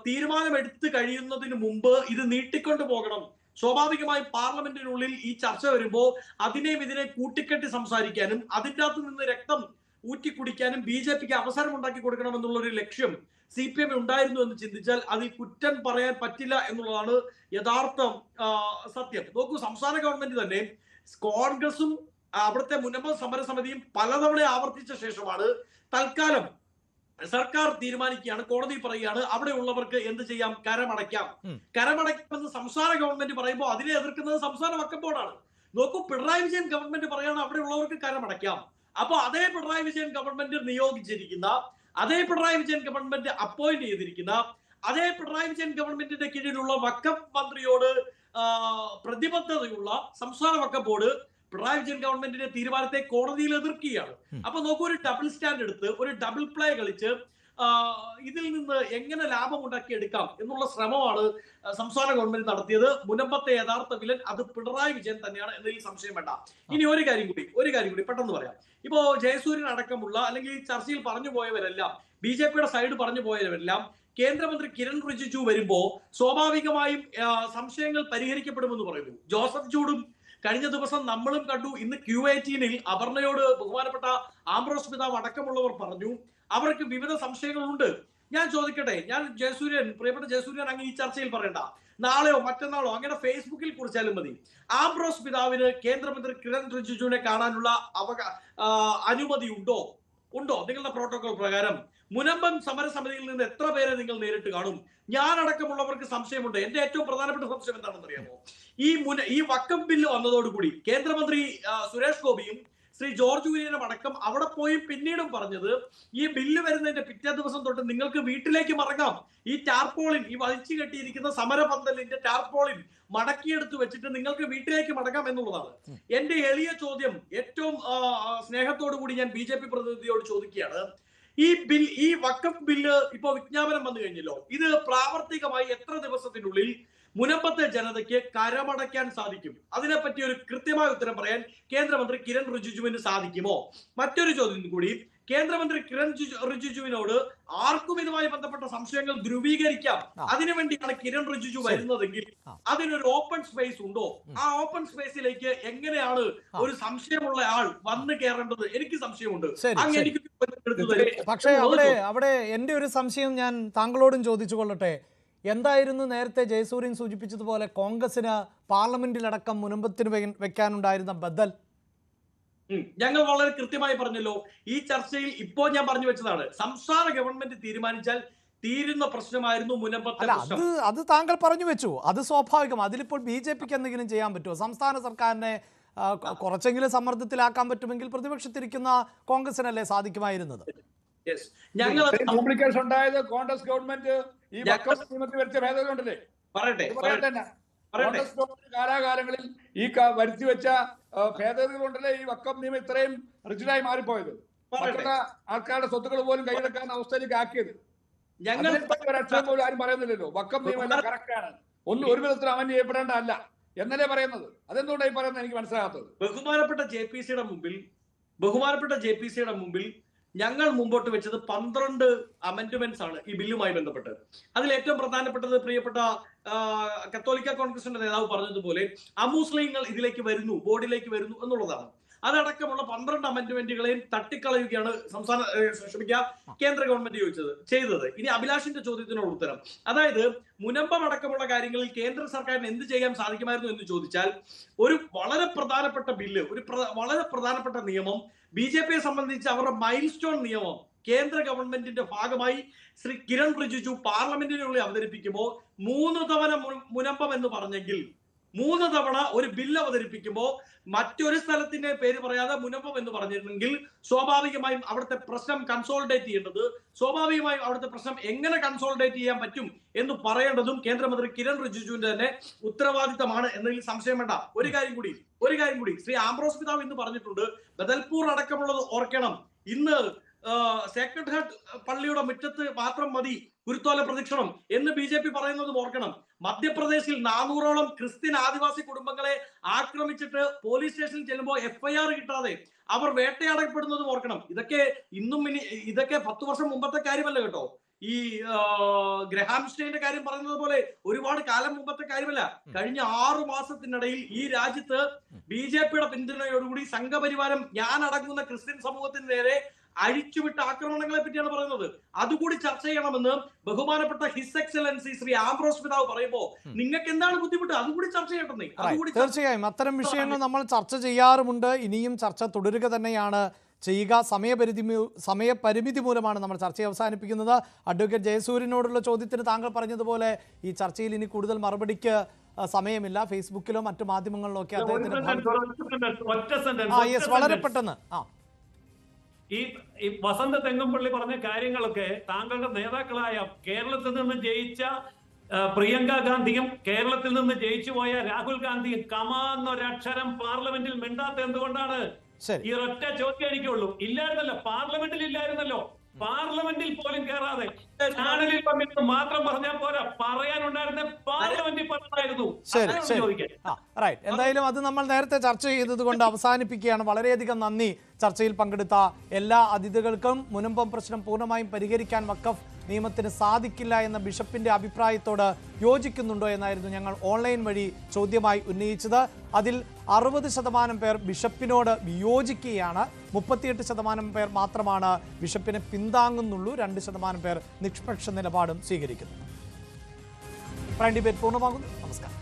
തീരുമാനമെടുത്ത് കഴിയുന്നതിന് മുമ്പ് ഇത് നീട്ടിക്കൊണ്ടു പോകണം. സ്വാഭാവികമായും പാർലമെന്റിനുള്ളിൽ ഈ ചർച്ച വരുമ്പോൾ അതിനെയും ഇതിനെ കൂട്ടിക്കെട്ടി സംസാരിക്കാനും അതിൻ്റെ അകത്ത് നിന്ന് രക്തം ഊറ്റിക്കുടിക്കാനും BJPക്ക് അവസരം ഉണ്ടാക്കി കൊടുക്കണം എന്നുള്ള ഒരു ലക്ഷ്യം CPM ഉണ്ടായിരുന്നു എന്ന് ചിന്തിച്ചാൽ അതിൽ കുറ്റം പറയാൻ പറ്റില്ല എന്നുള്ളതാണ് യഥാർത്ഥ സത്യം. നോക്കൂ, സംസ്ഥാന ഗവൺമെന്റ് തന്നെ കോൺഗ്രസും അവിടുത്തെ മുനമ്പം സമരസമിതിയും പലതവണ ആവർത്തിച്ച ശേഷമാണ് തൽക്കാലം സർക്കാർ തീരുമാനിക്കുകയാണ്, കോടതി പറയുകയാണ് അവിടെ ഉള്ളവർക്ക് എന്ത് ചെയ്യാം, കരമടയ്ക്കാം. കരമടയ്ക്കാമെന്ന് സംസ്ഥാന ഗവൺമെന്റ് പറയുമ്പോൾ അതിനെ എതിർക്കുന്നത് സംസ്ഥാന വഖഫ് ബോർഡാണ്. നോക്കൂ, പിണറായി വിജയൻ ഗവൺമെന്റ് പറയാണ് അവിടെ ഉള്ളവർക്ക് കരമടയ്ക്കാം. അപ്പൊ അതേ പിണറായി വിജയൻ ഗവൺമെന്റ് നിയോഗിച്ചിരിക്കുന്ന, അതേ പിണറായി വിജയൻ ഗവൺമെന്റ് അപ്പോയിന്റ് ചെയ്തിരിക്കുന്ന, അതേ പിണറായി വിജയൻ ഗവൺമെന്റിന്റെ കീഴിലുള്ള വഖഫ് മന്ത്രിയോട് പ്രതിബദ്ധതയുള്ള സംസ്ഥാന വഖഫ് ബോർഡ് പിണറായി വിജയൻ ഗവൺമെന്റിന്റെ തീരുമാനത്തെ കോടതിയിൽ എതിർക്കുകയാണ്. അപ്പൊ നോക്കൂ, ഒരു ഡബിൾ സ്റ്റാൻഡ് എടുത്ത്, ഒരു ഡബിൾ പ്ലേ കളിച്ച് ഇതിൽ നിന്ന് എങ്ങനെ ലാഭം ഉണ്ടാക്കിയെടുക്കാം എന്നുള്ള ശ്രമമാണ് സംസ്ഥാന ഗവൺമെന്റ് നടത്തിയത്. മുനമ്പത്തെ യഥാർത്ഥ വില്ലൻ അത് പിണറായി വിജയൻ തന്നെയാണ് എന്നതിൽ സംശയം വേണ്ട. ഇനി ഒരു കാര്യം കൂടി പെട്ടെന്ന് പറയാം. ഇപ്പോ ജയസൂര്യൻ അടക്കമുള്ള അല്ലെങ്കിൽ ഈ ചർച്ചയിൽ പറഞ്ഞു പോയവരെല്ലാം BJPയുടെ സൈഡ് പറഞ്ഞു പോയവരെല്ലാം കേന്ദ്രമന്ത്രി കിരൺ റിജിജു വരുമ്പോ സ്വാഭാവികമായും സംശയങ്ങൾ പരിഹരിക്കപ്പെടുമെന്ന് പറയുന്നു. ജോസഫ് ചൂടും കഴിഞ്ഞ ദിവസം നമ്മളും കണ്ടു. ഇന്ന് Q18-ൽ അപർണയോട് ബഹുമാനപ്പെട്ട ആംബ്രോസ് പിതാവ് അടക്കമുള്ളവർ പറഞ്ഞു അവർക്ക് വിവിധ സംശയങ്ങളുണ്ട്. ഞാൻ ചോദിക്കട്ടെ, ഞാൻ പ്രിയപ്പെട്ട ജയസൂര്യൻ അങ്ങ് ഈ ചർച്ചയിൽ പറയണ്ട, നാളെയോ മറ്റന്നാളോ അങ്ങനെ ഫേസ്ബുക്കിൽ കുറിച്ചാലും മതി, ആംബ്രോസ് പിതാവിന് കേന്ദ്രമന്ത്രി കിരൺ റിജിജുവിനെ കാണാനുള്ള അനുമതി ഉണ്ടോ? നിങ്ങളുടെ പ്രോട്ടോകോൾ പ്രകാരം മുനമ്പം സമരസമിതിയിൽ നിന്ന് എത്ര പേരെ നിങ്ങൾ നേരിട്ട് കാണും? ഞാനടക്കമുള്ളവർക്ക് സംശയമുണ്ട്. എന്റെ ഏറ്റവും പ്രധാനപ്പെട്ട സംശയം എന്താണെന്ന് അറിയാമോ? ഈ വക്കം ബില്ല് വന്നതോടുകൂടി കേന്ദ്രമന്ത്രി സുരേഷ് ഗോപിയും ശ്രീ ജോർജ് കുര്യനും അടക്കം അവിടെ പോയി പിന്നീടും പറഞ്ഞത് ഈ ബില്ല് വരുന്നതിന്റെ പിറ്റേ ദിവസം തൊട്ട് നിങ്ങൾക്ക് വീട്ടിലേക്ക് മടങ്ങാം, ഈ ടാർപോളിൻ, ഈ വലിച്ചു കെട്ടിയിരിക്കുന്ന സമരപന്തലിന്റെ ടാർപോളിൻ മടക്കിയെടുത്ത് വെച്ചിട്ട് നിങ്ങൾക്ക് വീട്ടിലേക്ക് മടങ്ങാം എന്നുള്ളതാണ്. എന്റെ എളിയ ചോദ്യം ഏറ്റവും സ്നേഹത്തോടു കൂടി ഞാൻ BJP പ്രതിനിധിയോട് ചോദിക്കുകയാണ്. ഈ വഖഫ് ബില്ല് ഇപ്പോ വിജ്ഞാപനം വന്നു കഴിഞ്ഞല്ലോ, ഇത് പ്രാവർത്തികമായി എത്ര ദിവസത്തിനുള്ളിൽ മുനമ്പത്തെ ജനതയ്ക്ക് കരമടയ്ക്കാൻ സാധിക്കും? അതിനെപ്പറ്റി ഒരു കൃത്യമായ ഉത്തരം പറയാൻ കേന്ദ്രമന്ത്രി കിരൺ റിജിജുവിന് സാധിക്കുമോ? മറ്റൊരു ചോദ്യം കൂടി, കേന്ദ്രമന്ത്രി കിരൺ റിജിജുവിനോട് ആർക്കും ഇതുമായി ബന്ധപ്പെട്ട സംശയങ്ങൾ ധ്രുവീകരിക്കാം, അതിനുവേണ്ടിയാണ് കിരൺ റിജിജു വരുന്നതെങ്കിൽ അതിനൊരു ഓപ്പൺ സ്പേസ് ഉണ്ടോ? ആ ഓപ്പൺ സ്പേസിലേക്ക് എങ്ങനെയാണ് ഒരു സംശയമുള്ള ആൾ വന്നു കയറേണ്ടത്? എനിക്ക് സംശയമുണ്ട്. പക്ഷേ അവിടെ എന്റെ ഒരു സംശയം ഞാൻ താങ്കളോടും ചോദിച്ചു കൊള്ളട്ടെ. എന്തായിരുന്നു നേരത്തെ ജയസൂര്യൻ സൂചിപ്പിച്ചതുപോലെ കോൺഗ്രസിന് പാർലമെന്റിലടക്കം മുനമ്പത്തിന് വെക്കാനുണ്ടായിരുന്ന ബദൽ? ഞങ്ങൾ വളരെ കൃത്യമായി പറഞ്ഞല്ലോ. ഈ ചർച്ചയിൽ ഇപ്പോ ഞാൻ പറഞ്ഞു വെച്ചതാണ്, സംസ്ഥാന ഗവൺമെന്റ് തീരുമാനിച്ചാൽ തീരുന്ന പ്രശ്നമായിരുന്നു മുനമ്പത്തെ പ്രശ്നം. അത് താങ്കൾ പറഞ്ഞു വെച്ചു, അത് സ്വാഭാവികം. അതിലിപ്പോൾ BJPക്ക് എന്തെങ്കിലും ചെയ്യാൻ പറ്റുമോ? സംസ്ഥാന സർക്കാരിനെ കുറച്ചെങ്കിലും സമ്മർദ്ദത്തിലാക്കാൻ പറ്റുമെങ്കിൽ പ്രതിപക്ഷത്തിരിക്കുന്ന കോൺഗ്രസിനല്ലേ സാധിക്കുമായിരുന്നത്? കോംപ്ലിക്കേഷൻ ഉണ്ടായത് കോൺഗ്രസ് ഗവൺമെന്റ് ഈ വഖഫ് നിയമത്തിൽ വരുത്തിയ ഭേദഗതി ഉണ്ടല്ലേ? കോൺഗ്രസ് ഗവൺമെന്റ് കാലാകാലങ്ങളിൽ ഈ വരുത്തി വെച്ച ഭേദഗതികൾ കൊണ്ടല്ലേ ഈ വഖഫ് നിയമം ഇത്രയും റിജിഡായി മാറിപ്പോയത്, മറ്റുള്ള ആൾക്കാരുടെ സ്വത്തുക്കൾ പോലും കൈയെടുക്കാൻ അവസ്ഥയിലേക്ക് ആക്കിയത്. ഞങ്ങൾ ഒരക്ഷരം പോലും ആരും പറയുന്നില്ലല്ലോ വഖഫ് നിയമം എല്ലാം കറക്റ്റ് ആണ്, ഒരു വിധത്തിൽ അമൻ ചെയ്യപ്പെടേണ്ട അല്ല എന്നല്ലേ പറയുന്നത്. അതെന്തുകൊണ്ടായി പറയുന്നത് എനിക്ക് മനസ്സിലാകാത്തത്. ബഹുമാനപ്പെട്ട JPCയുടെ മുമ്പിൽ ഞങ്ങൾ മുമ്പോട്ട് വെച്ചത് 12 അമെന്റ്മെന്റ്സ് ആണ് ഈ ബില്ലുമായി ബന്ധപ്പെട്ട്. അതിൽ ഏറ്റവും പ്രധാനപ്പെട്ടത് പ്രിയപ്പെട്ട കത്തോലിക്ക കോൺഗ്രസിന്റെ നേതാവ് പറഞ്ഞതുപോലെ അമുസ്ലിങ്ങൾ ഇതിലേക്ക് വരുന്നു, ബോർഡിലേക്ക് വരുന്നു എന്നുള്ളതാണ്. അതടക്കമുള്ള 12 അമെന്റ്മെന്റുകളെയും തട്ടിക്കളയുകയാണ് കേന്ദ്ര ഗവൺമെന്റ് ചെയ്തത്. ഇനി അഭിലാഷിന്റെ ചോദ്യത്തിനുള്ള ഉത്തരം, അതായത് മുനമ്പം അടക്കമുള്ള കാര്യങ്ങളിൽ കേന്ദ്ര സർക്കാരിന് എന്ത് ചെയ്യാൻ സാധിക്കുമായിരുന്നു എന്ന് ചോദിച്ചാൽ, ഒരു വളരെ പ്രധാനപ്പെട്ട ബില്ല്, വളരെ പ്രധാനപ്പെട്ട നിയമം, BJPയെ സംബന്ധിച്ച് അവരുടെ മൈൽ സ്റ്റോൺ നിയമം കേന്ദ്ര ഗവൺമെന്റിന്റെ ഭാഗമായി ശ്രീ കിരൺ റിജിജു പാർലമെന്റിനുള്ളിൽ അവതരിപ്പിക്കുമ്പോൾ 3 തവണ മുനമ്പം എന്ന് പറഞ്ഞെങ്കിൽ 3 തവണ ഒരു ബില്ല് അവതരിപ്പിക്കുമ്പോൾ മറ്റൊരു സ്ഥലത്തിന്റെ പേര് പറയാതെ മുനമ്പം എന്ന് പറഞ്ഞിരുന്നെങ്കിൽ സ്വാഭാവികമായും അവിടുത്തെ പ്രശ്നം കൺസോളിഡേറ്റ് ചെയ്യേണ്ടത്, സ്വാഭാവികമായും അവിടുത്തെ പ്രശ്നം എങ്ങനെ കൺസോളിഡേറ്റ് ചെയ്യാൻ പറ്റും എന്ന് പറയേണ്ടതും കേന്ദ്രമന്ത്രി കിരൺ റിജിജുവിന്റെ തന്നെ ഉത്തരവാദിത്തമാണ് എന്നതിൽ സംശയം വേണ്ട. ഒരു കാര്യം കൂടി ശ്രീ ആംബ്രോസ് പിതാവ് ഇന്ന് പറഞ്ഞിട്ടുണ്ട്, ബദൽപൂർ അടക്കമുള്ളത് ഓർക്കണം, ഇന്ന് സേക്രഡ് ഹാർട്ട് പള്ളിയുടെ മുറ്റത്ത് മാത്രം മതി കുരുത്തോല പ്രദക്ഷിണം എന്ന് BJP പറയുന്നത് ഓർക്കണം. മധ്യപ്രദേശിൽ 400ഓളം ക്രിസ്ത്യൻ ആദിവാസി കുടുംബങ്ങളെ ആക്രമിച്ചിട്ട് പോലീസ് സ്റ്റേഷനിൽ ചെല്ലുമ്പോൾ FIR കിട്ടാതെ അവർ വേട്ടയാടപ്പെടുന്നതും ഓർക്കണം. ഇതൊക്കെ 10 വർഷം മുമ്പത്തെ കാര്യമല്ല കേട്ടോ. ഈ ഗ്രഹാം സ്റ്റെയിന്റെ കാര്യം പറയുന്നത് പോലെ ഒരുപാട് കാലം മുമ്പത്തെ കാര്യമല്ല. കഴിഞ്ഞ 6 മാസത്തിനിടയിൽ ഈ രാജ്യത്ത് BJPയുടെ പിന്തുണയോടുകൂടി സംഘപരിവാരം ഞാൻ അടങ്ങുന്ന ക്രിസ്ത്യൻ സമൂഹത്തിന് നേരെ അഴിച്ചുവിട്ട ആക്രമണങ്ങളെ പറ്റിയാണ് പറയുന്നത്. അതുകൂടി ചർച്ച ചെയ്യണമെന്ന് ബഹുമാനപ്പെട്ട ഹിസ് എക്സലൻസി ശ്രീ ആംബ്രോസ് പിതാവ് പറയുമ്പോൾ നിങ്ങൾക്ക് എന്താണ് ബുദ്ധിമുട്ട്? അതുകൂടി ചർച്ച ചെയ്യട്ടെ. തീർച്ചയായും അത്തരം വിഷയങ്ങൾ നമ്മൾ ചർച്ച ചെയ്യാറുമുണ്ട്, ഇനിയും ചർച്ച തുടരുക തന്നെയാണ് ചെയ്യുക. സമയപരിമിതി മൂലമാണ് നമ്മൾ ചർച്ച അവസാനിപ്പിക്കുന്നത്. അഡ്വക്കേറ്റ് ജയസൂര്യനോടുള്ള ചോദ്യത്തിന് താങ്കൾ പറഞ്ഞതുപോലെ ഈ ചർച്ചയിൽ ഇനി കൂടുതൽ മറുപടിക്ക് സമയമില്ല. ഫേസ്ബുക്കിലോ മറ്റു മാധ്യമങ്ങളിലോ ഒക്കെ അദ്ദേഹത്തിന് വളരെ പെട്ടെന്ന് ഈ വസന്ത തെങ്ങുംപള്ളി പറഞ്ഞ കാര്യങ്ങളൊക്കെ താങ്കളുടെ നേതാക്കളായ കേരളത്തിൽ നിന്ന് ജയിച്ച പ്രിയങ്ക ഗാന്ധിയും കേരളത്തിൽ നിന്ന് ജയിച്ചു പോയ രാഹുൽ ഗാന്ധിയും കമാന്നൊരക്ഷരം പാർലമെന്റിൽ മിണ്ടാത്ത എന്തുകൊണ്ടാണ്? ഈ ഒറ്റ ചോദ്യം എനിക്കുള്ളൂ. ഇല്ലായിരുന്നല്ലോ, പാർലമെന്റിൽ ഇല്ലായിരുന്നല്ലോ, പാർലമെന്റിൽ പോലും കയറാതെ ചാനലിൽ വന്നിട്ട് മാത്രം പറഞ്ഞാൽ പോരാ, പറയാനുണ്ടായിരുന്ന പാർലമെന്റിൽ പറഞ്ഞായിരുന്നു. ശരി അങ്ങനെ ശരി ചോദിക്കാൻ. റൈറ്റ്. എന്തായാലും അത് നമ്മൾ നേരത്തെ ചർച്ച ചെയ്തത് കൊണ്ട് അവസാനിപ്പിക്കുകയാണ്. വളരെയധികം നന്ദി ചർച്ചയിൽ പങ്കെടുത്ത എല്ലാ അതിഥികൾക്കും. മുനമ്പം പ്രശ്നം പൂർണ്ണമായും പരിഹരിക്കാൻ വഖഫ് നിയമത്തിന് സാധിക്കില്ല എന്ന ബിഷപ്പിന്റെ അഭിപ്രായത്തോട് യോജിക്കുന്നുണ്ടോ എന്നായിരുന്നു ഞങ്ങൾ ഓൺലൈൻ വഴി ചോദ്യമായി ഉന്നയിച്ചത്. അതിൽ 60% പേർ ബിഷപ്പിനോട് വിയോജിക്കുകയാണ്. 38% പേർ മാത്രമാണ് ബിഷപ്പിനെ പിന്താങ്ങുന്നുള്ളൂ. 2% പേർ നിഷ്പക്ഷ നിലപാടും സ്വീകരിക്കുന്നു. പ്രൈം ഡിബേറ്റ് പൂർണ്ണമാകുന്നു. നമസ്കാരം.